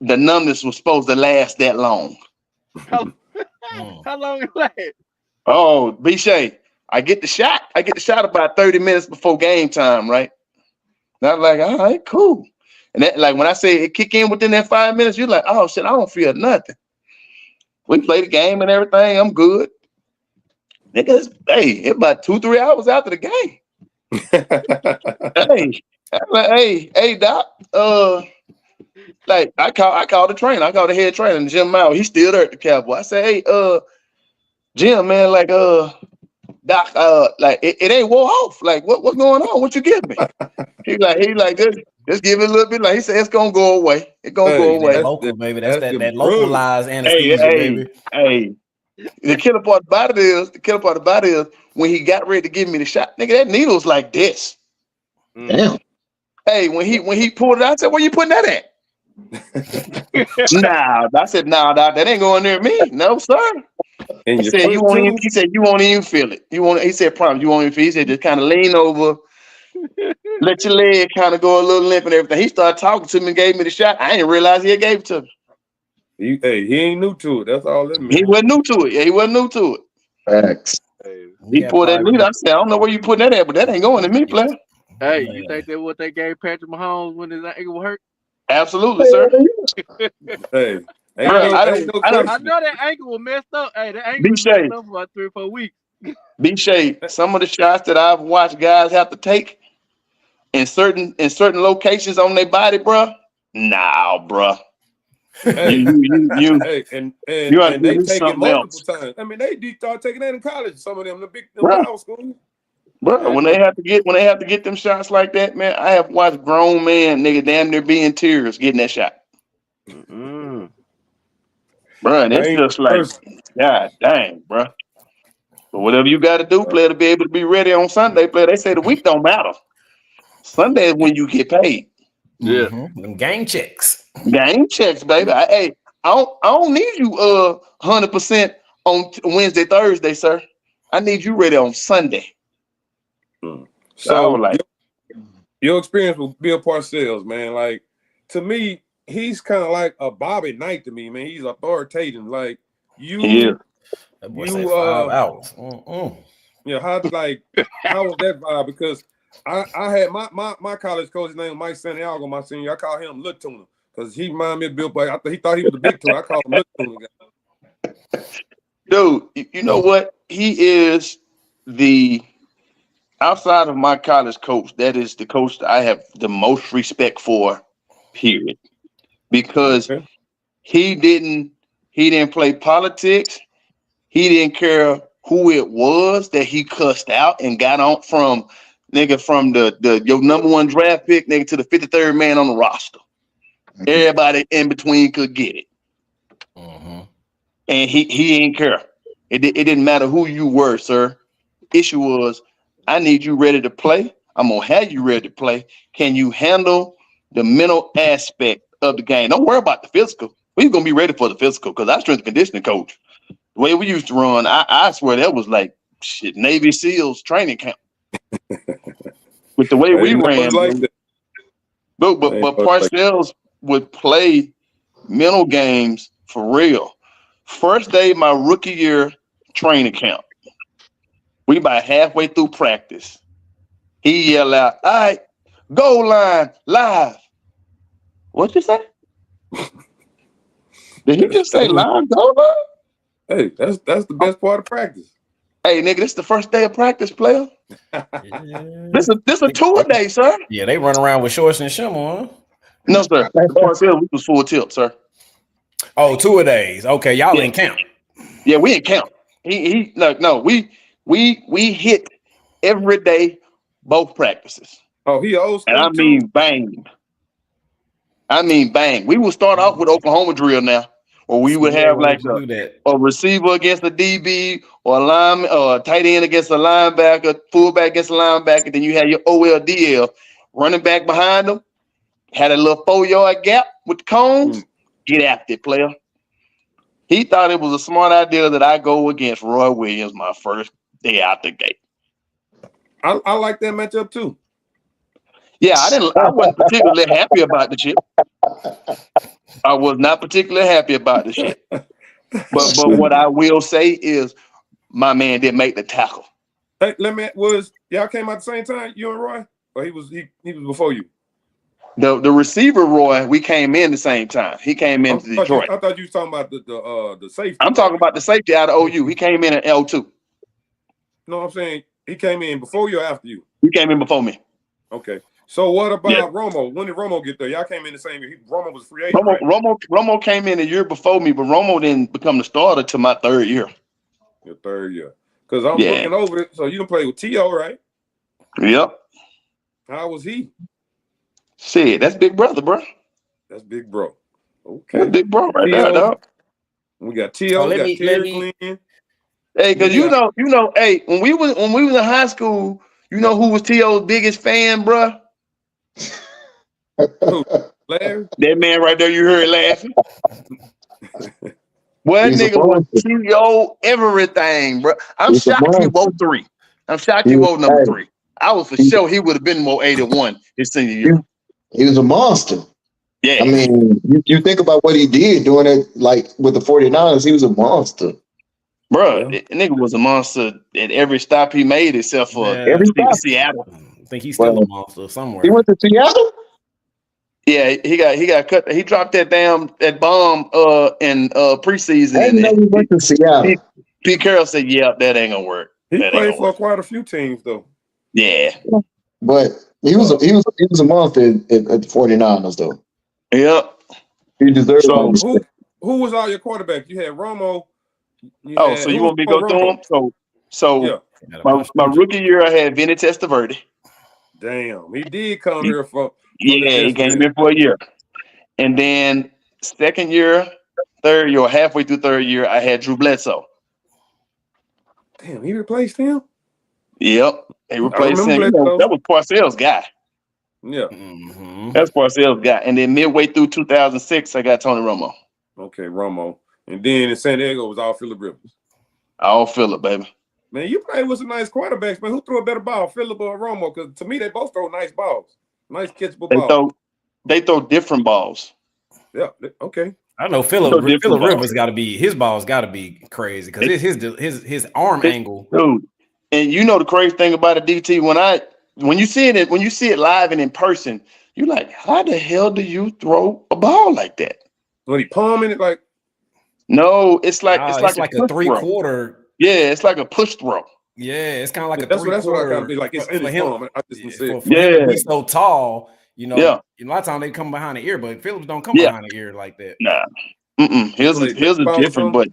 the numbness was supposed to last that long. How long it last? Oh, B-Shay, I get the shot about 30 minutes before game time, right? And I was like, all right, cool. And that, like when I say it kick in within that 5 minutes, you're like, oh shit, I don't feel nothing. We play the game and everything. I'm good. Niggas, it's about 2-3 hours after the game. Hey, Doc. I called the trainer. I called the head trainer, Jim Mauer. He's still there at the Cowboy. I said, hey, Jim, man, Doc, it ain't wore off. Like, what's going on? What you give me? He like, just give it a little bit. Like he said, it's gonna go away. It's gonna go away. That local, baby. That's that localized anesthesia, baby. Hey. The killer part about it is when he got ready to give me the shot, nigga, that needle's like this. Damn. Hey, when he pulled it out, I said, where you putting that at? Nah, I said, nah, Doc, that ain't going near me. No, sir. And He said you won't even. He said you won't even feel it. You won't. He said promise you won't even feel it. He said just kind of lean over, let your leg kind of go a little limp and everything. He started talking to me and gave me the shot. I didn't realize he had gave it to me. He ain't new to it. That's all that means. He wasn't new to it. Yeah, he wasn't new to it. Facts. He pulled that needle. I said, I don't know where you putting that at, but that ain't going to me, player. Hey, you think that what they gave Patrick Mahomes when his ankle hurt? Absolutely, sir. Hey, I know that ankle was messed up. Hey, that ankle was messed up for about 3 or 4 weeks. B-Shay, some of the shots that I've watched guys have to take in certain locations on their body, bro. Nah, bro. Hey, you they take it multiple times. I mean, they start taking that in college. Some of them, the power schools. Bro, when they have to get them shots like that, man, I have watched grown men, nigga, damn near be in tears getting that shot. Mm-hmm. Bro, and it's just like, God dang, bro. But whatever you got to do, player, to be able to be ready on Sunday, player. They say the week don't matter. Sunday is when you get paid. Yeah, them game checks. Game checks, baby. I don't need you 100% on Wednesday, Thursday, sir. I need you ready on Sunday. So your experience with Bill Parcells, man, like to me, he's kind of like a Bobby Knight to me, man. He's authoritative. Like you, that boy said 5 hours. Yeah, how was that vibe? Because I had my college coach's name was Mike Santiago, my senior. I call him Little Tuna because he reminded me of Bill. But he thought he was the big tuna. I call him Little Tuna. Dude, you know what? He is outside of my college coach, that is the coach that I have the most respect for, period. Because he didn't play politics. He didn't care who it was that he cussed out and got on from your number 1 draft pick, nigga, to the 53rd man on the roster. Everybody in between could get it. And he didn't care. It didn't matter who you were, sir. Issue was, I need you ready to play. I'm going to have you ready to play. Can you handle the mental aspect of the game? Don't worry about the physical. We're going to be ready for the physical because our strength and conditioning coach, the way we used to run, I swear that was like shit, Navy SEALs training camp. With the way we ran. But Parcells would play mental games for real. First day my rookie year training camp. We about halfway through practice. He yelled out, "All right, goal line, live." What'd you say? Did he just say live, goal line? Hey, that's the best part of practice. Hey, nigga, this is the first day of practice, player. This a tour day, sir. Yeah, they run around with shorts and shimmer, huh? No, sir. Parcells was full tip, sir. Oh, 2 days. Okay, y'all in camp. Yeah, we in camp. We hit every day, both practices. Oh, he old school. And I mean bang. We will start off with Oklahoma drill now, where we would have like a receiver against a DB or a lineman or a tight end against a linebacker, fullback against a linebacker. Then you had your OLDL running back behind them. Had a little 4-yard gap with the cones. Get after it, player. He thought it was a smart idea that I go against Roy Williams my first day out the gate. I like that matchup too. Yeah, I wasn't particularly happy about the shit. I was not particularly happy about the shit. But what I will say is my man didn't make the tackle. Hey, y'all came out the same time, you and Roy? Or he was before you? The receiver, Roy, we came in the same time. He came into Detroit. I thought you were talking about the safety. I'm talking about the safety out of OU. He came in at L2. No, I'm saying he came in before you or after you? He came in before me. Okay. So what about Romo? When did Romo get there? Y'all came in the same year. Romo was free agent. Romo came in a year before me, but Romo didn't become the starter till my 3rd year. Your 3rd year. Because I'm looking over it. So you done play with T.O., right? Yep. How was he? Shit, that's big brother, bro. That's big bro. Okay. That's big bro right there, dog. We got T.O., we got Terry Glenn. Hey, because you know, hey, when we was in high school, you know who was T.O.'s biggest fan, bro? Who? Larry? That man right there you heard laughing. Well, that He's a nigga was monster. TO everything, bro. I'm He's a shocked he wore monster. 3. I'm shocked He he was, wore number 3. I was for he, sure he would have been more 81 his senior he, year. he was a monster. Yeah. I mean, you think about what he did doing it like with the 49ers, he was a monster. Bro, that nigga was a monster at every stop he made except for Every stop. Seattle. I think he's still a monster He somewhere. went to Seattle? Yeah, he got cut. He dropped that bomb in preseason. I didn't know he went to Seattle. Pete Carroll said, "Yeah, that ain't gonna work." He played for quite a few teams though. Yeah, but he was a monster at the 49ers though. Yep. He deserved who was all your quarterbacks? You had Romo. So you want me to go through them? So my rookie year, I had Vinny Testaverde. Damn, he did come here for he came here for a year, and then second year, third year, halfway through third year, I had Drew Bledsoe. Damn, he replaced him. Yep, he replaced him. That was Parcells' guy. Yeah, that's Parcells' guy. And then midway through 2006, I got Tony Romo. Okay, Romo, and then in San Diego was all Phillip Rivers. All Phillip, baby. Man, you played with some nice quarterbacks, man. Who threw a better ball, Phillip or Romo? Because to me, they both throw nice balls, nice catchable balls. They throw different balls. Yeah. Okay. I know Phillip Rivers got to be his balls got to be crazy because his arm angle, dude. And you know the crazy thing about a DT when you see it live and in person, you're like, how the hell do you throw a ball like that? When he palming it like? No, it's like a 3/4. Yeah, it's like a push throw. Yeah, it's kind of like a 3/4. That's what I kind of be like. It's in his palm. I just for him, he's so tall. You know, a lot of times they come behind the ear, but Phillips don't come behind the ear like that. Nah. Here's a different, but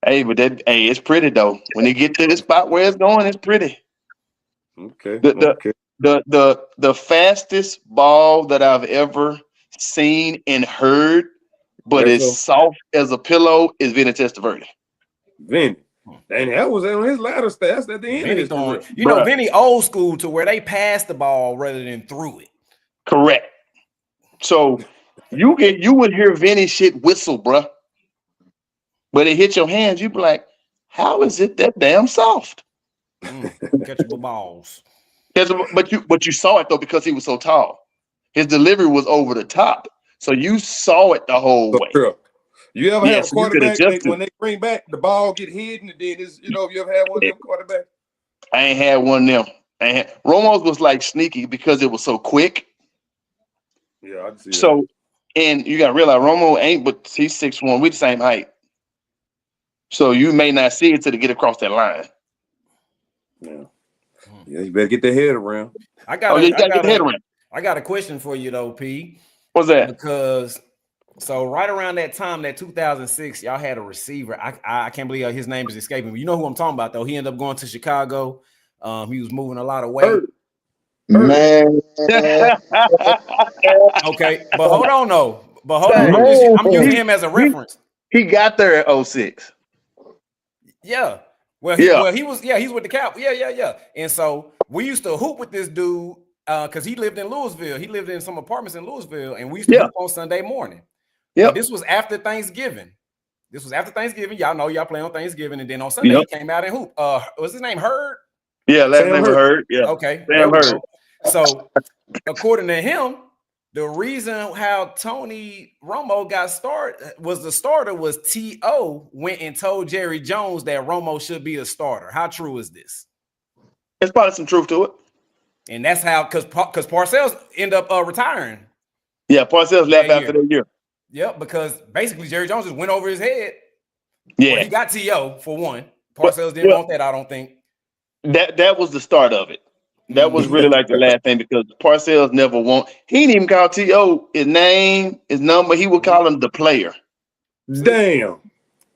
it's pretty though. When they get to the spot where it's going, it's pretty. Okay. The fastest ball that I've ever seen and heard, but it's soft as a pillow, is Vinny Testaverde. Vinny. And that was on his ladder stats at the end of his career. You know, Vinny old school to where they passed the ball rather than threw it. Correct. So you would hear Vinny shit whistle, bruh. But it hit your hands, you'd be like, how is it that damn soft? Catchable balls. But you saw it though because he was so tall. His delivery was over the top. So you saw it the whole way. Sure. You ever have a quarterback when they bring back the ball get hidden and then it's, you ever had one of them quarterbacks? I ain't had one of them. Romo's was like sneaky because it was so quick. Yeah, I can see that. And you gotta realize Romo ain't, but he's 6'1". We the same height. So you may not see it till they get across that line. Yeah, you better get the head around. I got a question for you though, P. What's that? Because so right around that time, that 2006, y'all had a receiver. I can't believe his name is escaping me. You know who I'm talking about though. He ended up going to Chicago. He was moving a lot of weight. Man. Okay, but hold on though. I'm using him as a reference. He got there at 06. Yeah. He was he's with the Cap. Yeah. And so we used to hoop with this dude because he lived in Louisville. He lived in some apartments in Louisville, and we used to hoop on Sunday morning. Yeah. This was after Thanksgiving. Y'all know y'all play on Thanksgiving, and then on Sunday he came out and hoop. Was his name Hurd? Yeah, last name was Hurd. Yeah. Okay. Sam Hurd. So according to him, the reason how Tony Romo got started was T.O. went and told Jerry Jones that Romo should be a starter. How true is this? There's probably some truth to it. And that's how, because Parcells end up retiring. Yeah, Parcells left after that year. Yep, because basically Jerry Jones just went over his head. Yeah. Well, he got T.O. for one. Parcells didn't want that, I don't think. That was the start of it. That was really like the last thing because Parcells never he didn't even call T.O. his name, his number. He would call him the player. Damn.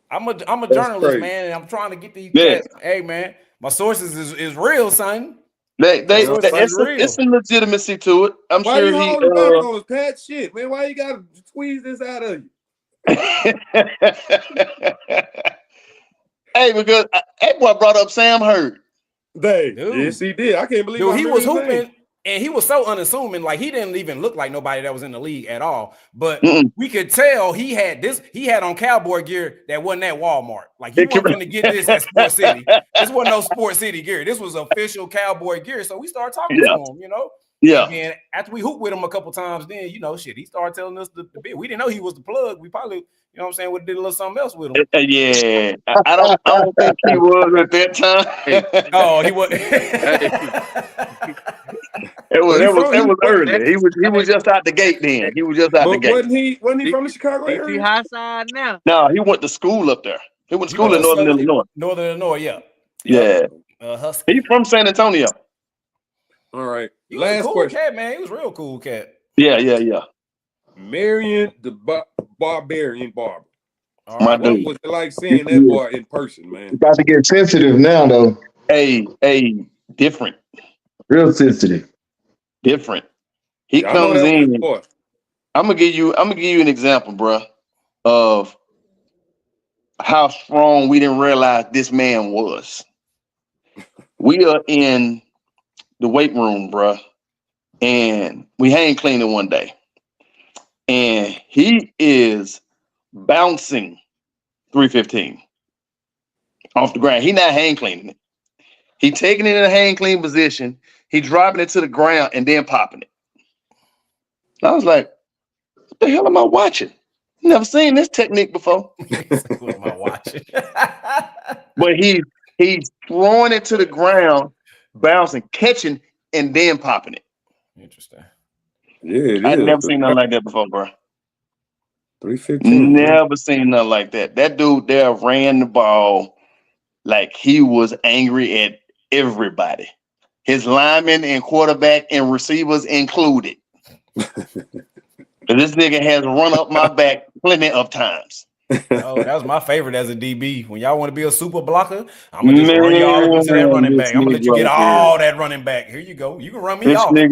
I'm a journalist, man, and I'm trying to get these cats. Hey, man, my sources is real, son. It's some legitimacy to it. I'm why sure you holding back on his Pat shit, man? Why you gotta squeeze this out of you? Hey, because that boy brought up Sam Hurd. Yes, he did. I can't believe he was hooping. And he was so unassuming, like he didn't even look like nobody that was in the league at all. But we could tell he had on cowboy gear that wasn't at Walmart. Like he wasn't going to get this at Sport City. This wasn't no Sport City gear. This was official cowboy gear. So we started talking to him, you know. Yeah. And after we hooped with him a couple times, then he started telling us the bit. We didn't know he was the plug. We probably, you know what I'm saying, would have did a little something else with him. Yeah. I don't think he was at that time. Oh, he was. It was early. He was just out the gate then. He was just out the gate. Wasn't he from the Chicago area? He high side now. No, he went to school up there. He went to school in Northern Illinois. Northern Illinois, yeah. Yeah. He's from San Antonio. All right. He was a cool cat, man. He was a real cool cat. Yeah. Marion the Barbarian Barber. My What dude. was it like seeing that boy in person, man? You got to get sensitive now, though. Hey, different. Real sensitive. Different. He comes in. I'm gonna give you an example, bro, of how strong we didn't realize this man was. We are in the weight room, bro, and we hang cleaning one day, and he is bouncing 315 off the ground. He not hang cleaning it. He taking it in a hang clean position. He dropping it to the ground and then popping it. I was like, what the hell am I watching? Never seen this technique before. What am I watching? But he's throwing it to the ground, bouncing, catching, and then popping it. Interesting. Yeah, I've never seen nothing like that before, bro. 315. Never seen nothing like that. That dude there ran the ball like he was angry at everybody. His linemen and quarterback and receivers included. This nigga has run up my back plenty of times. Oh, that was my favorite as a DB. When y'all want to be a super blocker, I'm gonna just run y'all over to that running back. I'm gonna let you get all that running back. Here you go. You can run me off. This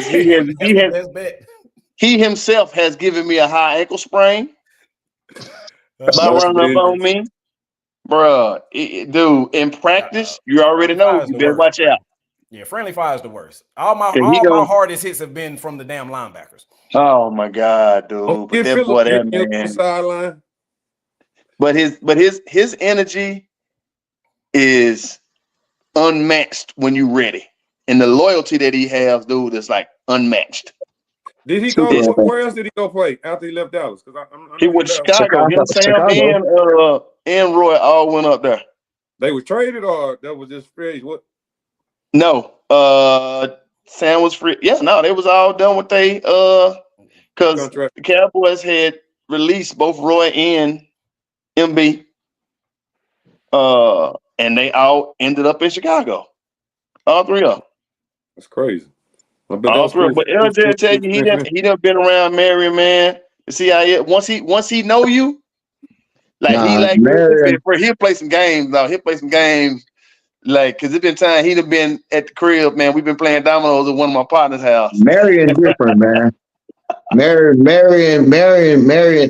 nigga, he himself has given me a high ankle sprain by running up on me. Bruh, dude, in practice, you already know. You better watch out. Yeah, friendly fire is the worst. All my hardest hits have been from the damn linebackers. Oh my God, dude! But that boy, that man. Sideline. But his energy is unmatched when you're ready, and the loyalty that he has, dude, is like unmatched. Did he go? Where else did he go play after he left Dallas? Because he went to Chicago. Him, Sam, and Roy all went up there. They were traded, or that was just free? What? No, Sam was free. Yeah, no, they was all done with they because the Cowboys had released both Roy and MB, and they all ended up in Chicago. All three of them. That's crazy. But LJ tell you he done been around Marion, man. To see how once he know you, he'll play some games. Now he'll play some games. Like, cause it's been time he'd have been at the crib, man. We've been playing dominoes at one of my partner's house. Marion different, man. Marion.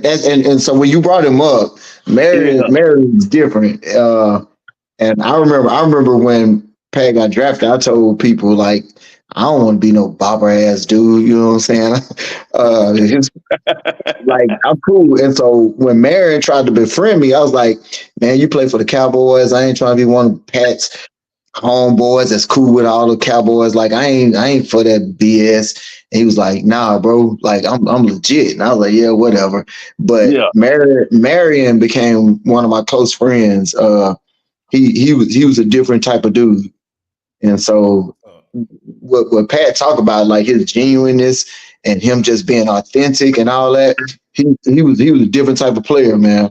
And so when you brought him up, Marion's different. And I remember when Pat got drafted, I told people like, I don't want to be no bobber ass dude. You know what I'm saying? Like, I'm cool. And so when Marion tried to befriend me, I was like, man, you play for the Cowboys. I ain't trying to be one of Pat's homeboys that's cool with all the Cowboys. Like, I ain't for that BS. And he was like, nah, bro, like I'm legit. And I was like, yeah, whatever. But Marion became one of my close friends. He was a different type of dude. And so what Pat talked about, like his genuineness and him just being authentic and all that, he was a different type of player, man.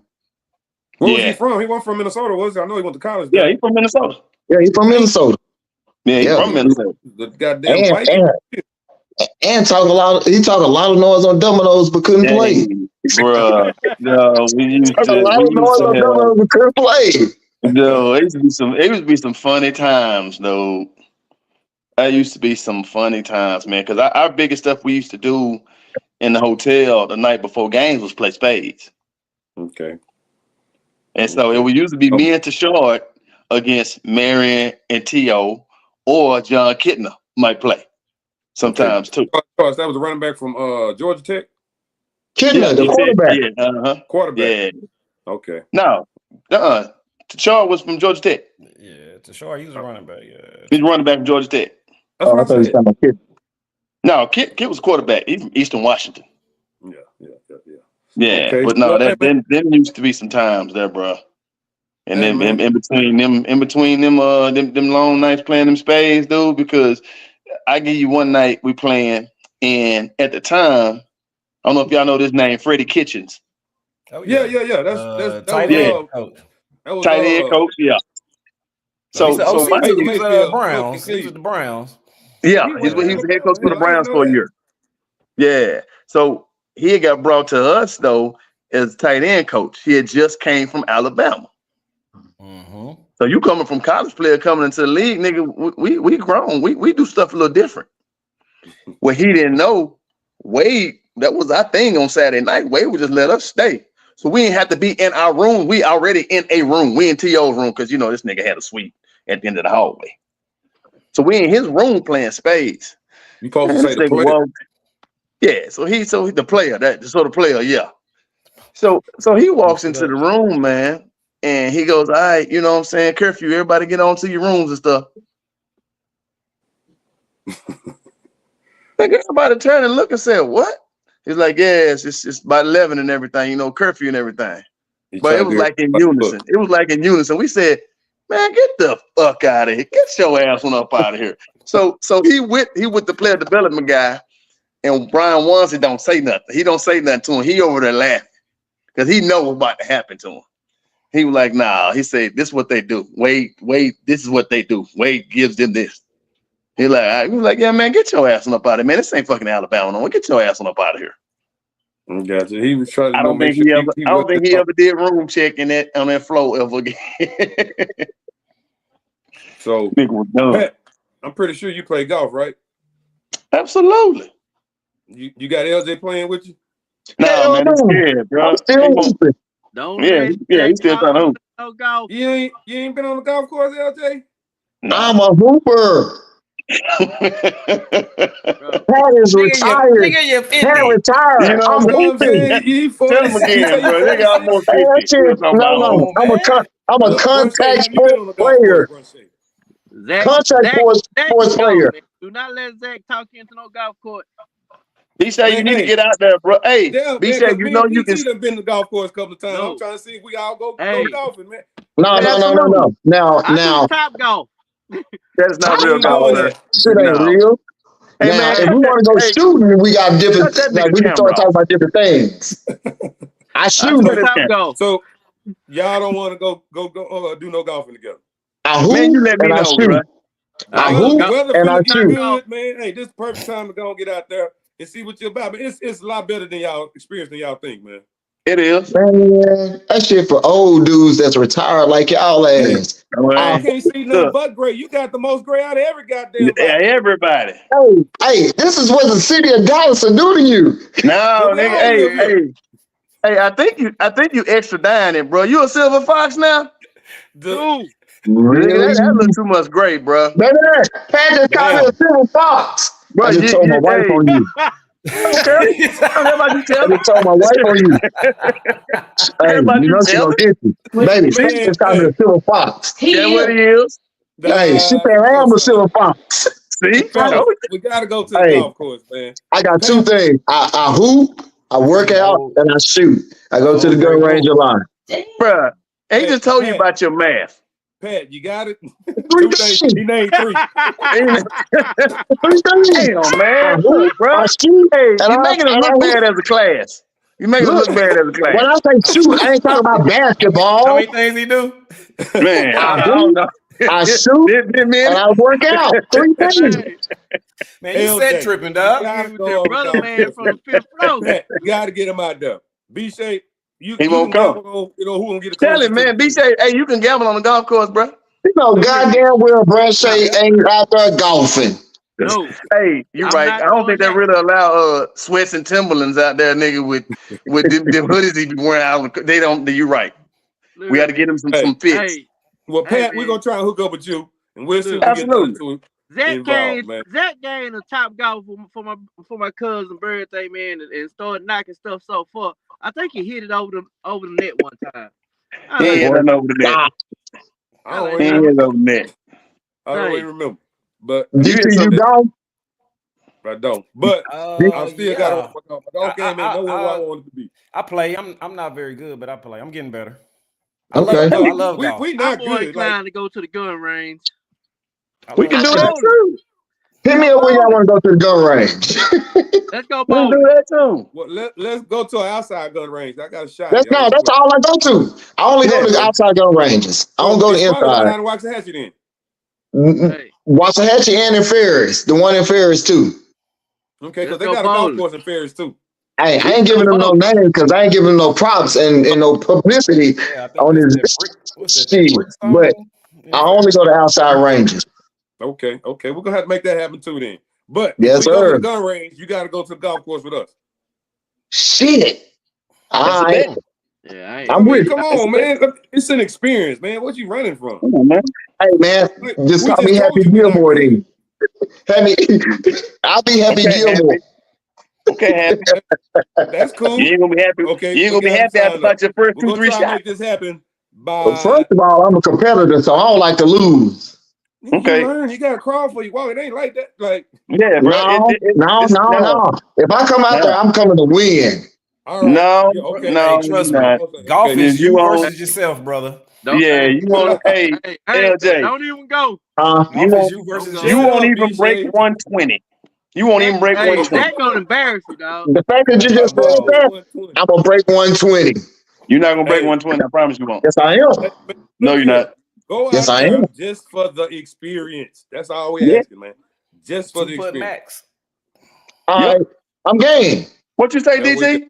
Where was he from? He wasn't from Minnesota, was he? I know he went to college. Yeah, he's from Minnesota. Yeah, he's from Minnesota. Yeah, he's from Minnesota. The goddamn white. And talk a lot of noise on dominoes, but couldn't play. Bruh, no, we used to a lot of noise on dominoes, but couldn't play. No, it used to be some funny times, though. That used to be some funny times, man. Because our biggest stuff we used to do in the hotel the night before games was play spades. Okay. And so it would usually be me and Tashard against Marion and T.O. or John Kittner might play. sometimes too. That was a running back from Georgia Tech. Kidner, the quarterback. Quarterback. Yeah. Okay. No. Tashard was from Georgia Tech. Yeah, Tashard, he was a running back. Yeah. He's running back from Georgia Tech. That's what I thought he was talking about Kid. No, Kid was quarterback. He's from Eastern Washington. Yeah, okay. But no, them used to be some times there, bro. And then in between them long nights playing them spades, dude. Because I give you one night we playing, and at the time, I don't know if y'all know this name, Freddie Kitchens. Oh yeah. That's tight end coach. Tight end coach, yeah. So he was Mayfield, Browns. He was the Browns. Yeah, he was the head coach for the Browns for a year. Yeah. So he had got brought to us though as tight end coach. He had just came from Alabama. Mm-hmm. So you coming from college player coming into the league, nigga, we grown. We do stuff a little different. What he didn't know, Wade, that was our thing on Saturday night. Wade would just let us stay. So we didn't have to be in our room. We already in a room. We in T.O.'s room because, you know, this nigga had a suite at the end of the hallway. So we in his room playing spades. You supposed to say the player? Yeah, so the player, the player, yeah. So he walks into the room, man, and he goes, all right, you know what I'm saying, curfew, everybody get on to your rooms and stuff. Like everybody turned and looked and said, what? He's like, yeah, it's about 11 and everything, you know, curfew and everything. But it was like in unison. It was like in unison. We said, man, get the fuck out of here. Get your ass on up out of here. So he with the player development guy, and Brian Wansley don't say nothing. He don't say nothing to him. He over there laughing because he know what's about to happen to him. He was like, nah. He said, this is what they do. Wade, this is what they do. Wade gives them this. He was like, yeah, man, get your ass on up out of here, man. This ain't fucking Alabama no more. Get your ass on up out of here. Gotcha. He was trying to. I don't think he ever did room check on that floor ever again. So Pat, I'm pretty sure you play golf, right? Absolutely. You got LJ playing with you? No, man, it's scared, bro. Don't he's still trying to hoop. No golf. You ain't been on the golf course, LJ? No. I'm a hooper. Pat is retired. Pat retired. You know I'm hooping. Tell him again, bro. They got more 50. No. I'm a contact sports player. Contact sports player. Do not let Zach talk you into no golf court. He said you need to get out there, bro. Hey, he said you know you can. Have been to the golf course a couple of times. I'm trying to see if we all go golfing, man. No. Now, Top golf. That's not real golf. Shit ain't real. Hey, now, man, if we want to go shooting, we got different. Like we can start talking about different things. I shoot. Top golf. So y'all don't want to go do no golfing together. I hoop man, you let me and know, I shoot. Bro. I hoop and I shoot. Good, man. Hey, this is the perfect time to go and get out there and see what you're about. But it's a lot better than y'all experience than y'all think, man. It is. Man, that shit for old dudes that's retired like y'all ass. I can't see nothing but gray. You got the most gray out of every goddamn body. Yeah, everybody. Hey, this is what the city of Dallas will do to you. No, nigga. Hey, I think you extra dying, bro. You a silver fox now? Dude. Really? That looks too much gray, bro. Baby, Pat just called me a silver fox. Bro, I just told my wife on you. Okay. I just told my wife on you. Hey, you know she gonna get you. Baby, she just called me a silver fox. That's what he is. Hey, she said I'm a silver fox. See? We gotta go to the golf course, man. I got two things. I hoop, I work out, and I shoot. I go to the gun range a lot. Bro, he just told you about your math. Pat, you got it? Three things. He named 3. Three things. Damn, man. Bro. Hey, you're making us look bad as a class. You making us look bad as a class. When I say shoot, I ain't talking about basketball. How many things he do? Man, I don't know. I shoot and I work out. 3 things. Man, you set tripping, dog. Brother man from the 5th floor. You gotta get him out there. B-Shape. He won't come. You know who gonna get a Tell him, man. B-Shape, hey, you can gamble on the golf course, bro. You know, goddamn well, Brad Shay ain't out there golfing. No. Hey, you're right. I don't think they really allow sweats and Timberlands out there, nigga, with them hoodies he be wearing out. They don't. You're right. We got to get him some fits. Well, Pat, we're gonna try and hook up with you, and we'll see. Absolutely. Zach involved, man. gained a top golf for my cousin birthday, man, and started knocking stuff so far. I think he hit it over the net one time. He ain't over the net. I don't He even ain't over the net. I don't even remember. But you don't? I don't. But I still got my golf game ain't nowhere where I want it to be. I play. I'm not very good, but I play. I'm getting better. I love golf. We not good. inclined to go to the gun range. We can do that too. Hit me up when y'all want to go to the gun range. Let's go We bowling. do that too. Well, let's go to an outside gun range. I got a shot. That's all I go to. I only go to the outside gun ranges. I don't go to inside. Waxahachie then. Waxahachie and in Ferris. The one in Ferris too. Okay, because they got a golf course in Ferris too. I ain't giving them no name because I ain't giving them no props and no publicity on this shit. But I only go to outside ranges. Okay. We're gonna have to make that happen too then. But yes, if we go to the gun range, you gotta go to the golf course with us. Shit. I'm with. Come on, man. It's an experience, man. What you running from? Come on, man. Hey man, just call me Happy Gilmore then. I'll be Happy Gilmore. Okay, Happy. That's cool. You ain't gonna be happy. Okay, you ain't gonna be happy after about your first 2-3 shots. Make this happen. First of all, I'm a competitor, so I don't like to lose. Okay, you gotta crawl for you. Wow, it ain't like that. Like no. If I come out there, I'm coming to win. All right. No, trust me. Golf is you versus yourself, brother. You want hey, LJ. Don't even go. You won't even break 120. You won't even break 120. That's gonna embarrass you, dog. The fact that you just said that, I'm gonna break 120. You're not gonna break 120. I promise you won't. Yes, I am. No, you're not. Go out there just for the experience. That's all we're asking, man. Just for the experience. Max. All right, I'm game. What you say, DT?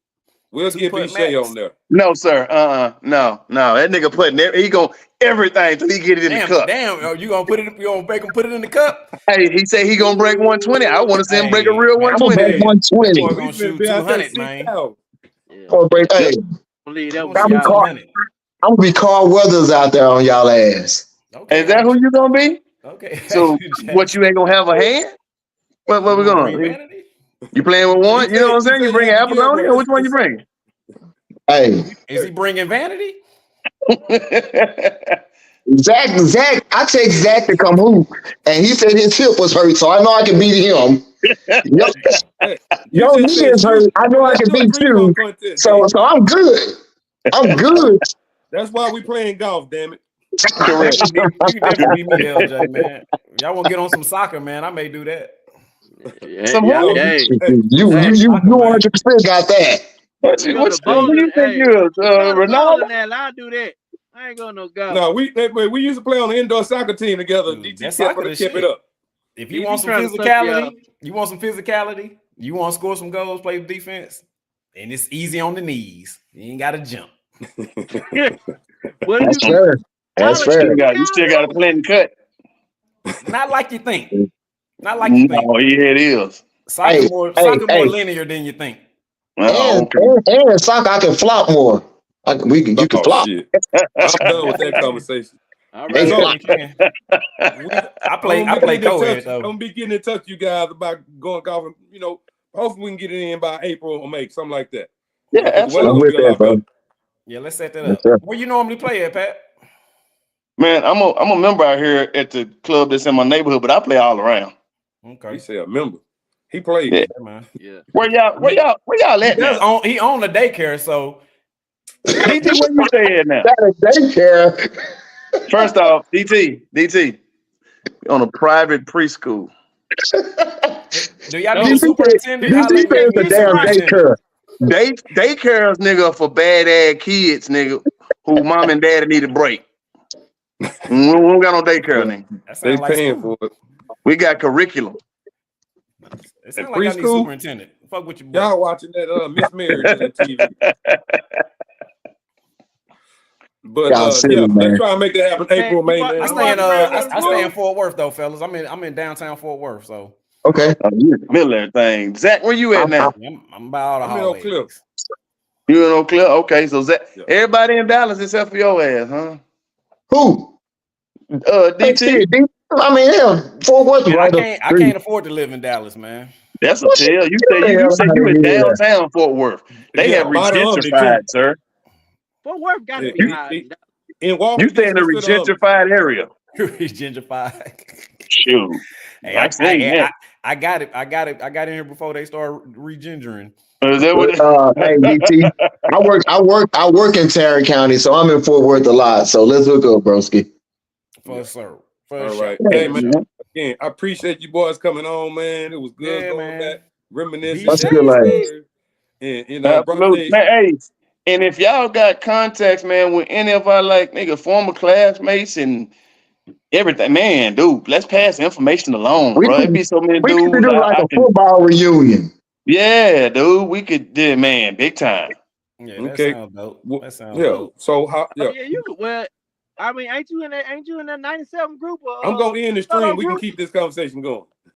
We'll get B-Shay on there. No, sir. No. That nigga putting he gonna everything till he get it in the cup. Damn, you gonna put it? You gonna make him put it in the cup? Hey, he said he gonna break 120. I want to see him break a real 120. I'm gonna break 120. We're gonna shoot 200, man. Or break. Hey, I'm gonna be Carl Weathers out there on y'all ass. Okay. Is that who you gonna be? Okay. So what, you ain't gonna have a hand? What we gonna? You playing with one? You know what I'm saying? You bring Abalone, or which one you bring? Hey, is he bringing vanity? Zach, I take Zach to come hoop, and he said his hip was hurt, so I know I can beat him. Your knee is hurt. I know I can beat you. So I'm good. I'm good. That's why we playing golf, damn it. Correct. You can definitely beat me, LJ, man. Y'all want to get on some soccer, man? I may do that. You 100% got that. What do you think you is, Ronaldo? I'll do that. I ain't going no golf. No, we used to play on the indoor soccer team together. DT kept it up. If you want some physicality, you want to score some goals, play defense, and it's easy on the knees. You ain't got to jump. That's fair. That's fair. You still got a plenty cut. Not like you think. Not like you think. Oh, yeah, it is. Soccer more linear than you think. And soccer, I can flop more. You can flop. Shit. I'm done with that conversation. All right, I play co-ed though. I'm gonna be getting in touch with you guys about going golfing. You know, hopefully we can get it in by April or May, something like that. Yeah, absolutely. I'm with that, bro. Yeah, let's set that up. Where you normally play at, Pat? Man, I'm a member out here at the club that's in my neighborhood, but I play all around. Okay. He said a member. He played. Yeah, man. Yeah. Where y'all at now? He owned a daycare, so. DT, where you stay at now? That a daycare. First off, DT, on a private preschool. Do y'all need a superintendent? DT is a damn daycare. Daycares, nigga, for bad ass kids, nigga, who mom and daddy need a break. We don't got no daycare, nigga. They paying for it. We got curriculum. It sounds like I need superintendent. Fuck with your boy. Y'all watching that Miss Mary on TV. But let's try and make that happen April, May. I stay in Fort Worth though, fellas. I'm in downtown Fort Worth, so. Okay. You in the middle of everything. Zach, where you at now? I'm about all the hallways. You in Oak Cliff? Okay, so Zach, everybody in Dallas except for your ass, huh? Who? DT. I mean, hell, Fort Worth right up. I can't afford to live in Dallas, man. That's a tell. You say you in downtown Fort Worth. They have regentrified, sir. Fort Worth got to be high. In Walker, you stay in a regentrified area. Gentrified. Shoot. Hey, I got it. I got in here before they started regendering. Is that what hey, DT, I work in Tarrant County, so I'm in Fort Worth a lot. So let's hook up, broski. For sure. All right. Hey, man. Again, I appreciate you boys coming on, man. It was good going back, reminiscing. And you know, absolutely. Man, hey, and if y'all got contacts, man, with any of our former classmates and everything, man, dude, let's pass the information along, bro. It'd be so many dudes. We could do like a football reunion. Yeah, dude, we could do, man, big time. Yeah, that sounds dope. That sounds dope. So how? Yeah, you could. Well, I mean, ain't you in that 97 group? I'm gonna end the stream. We can keep this conversation going.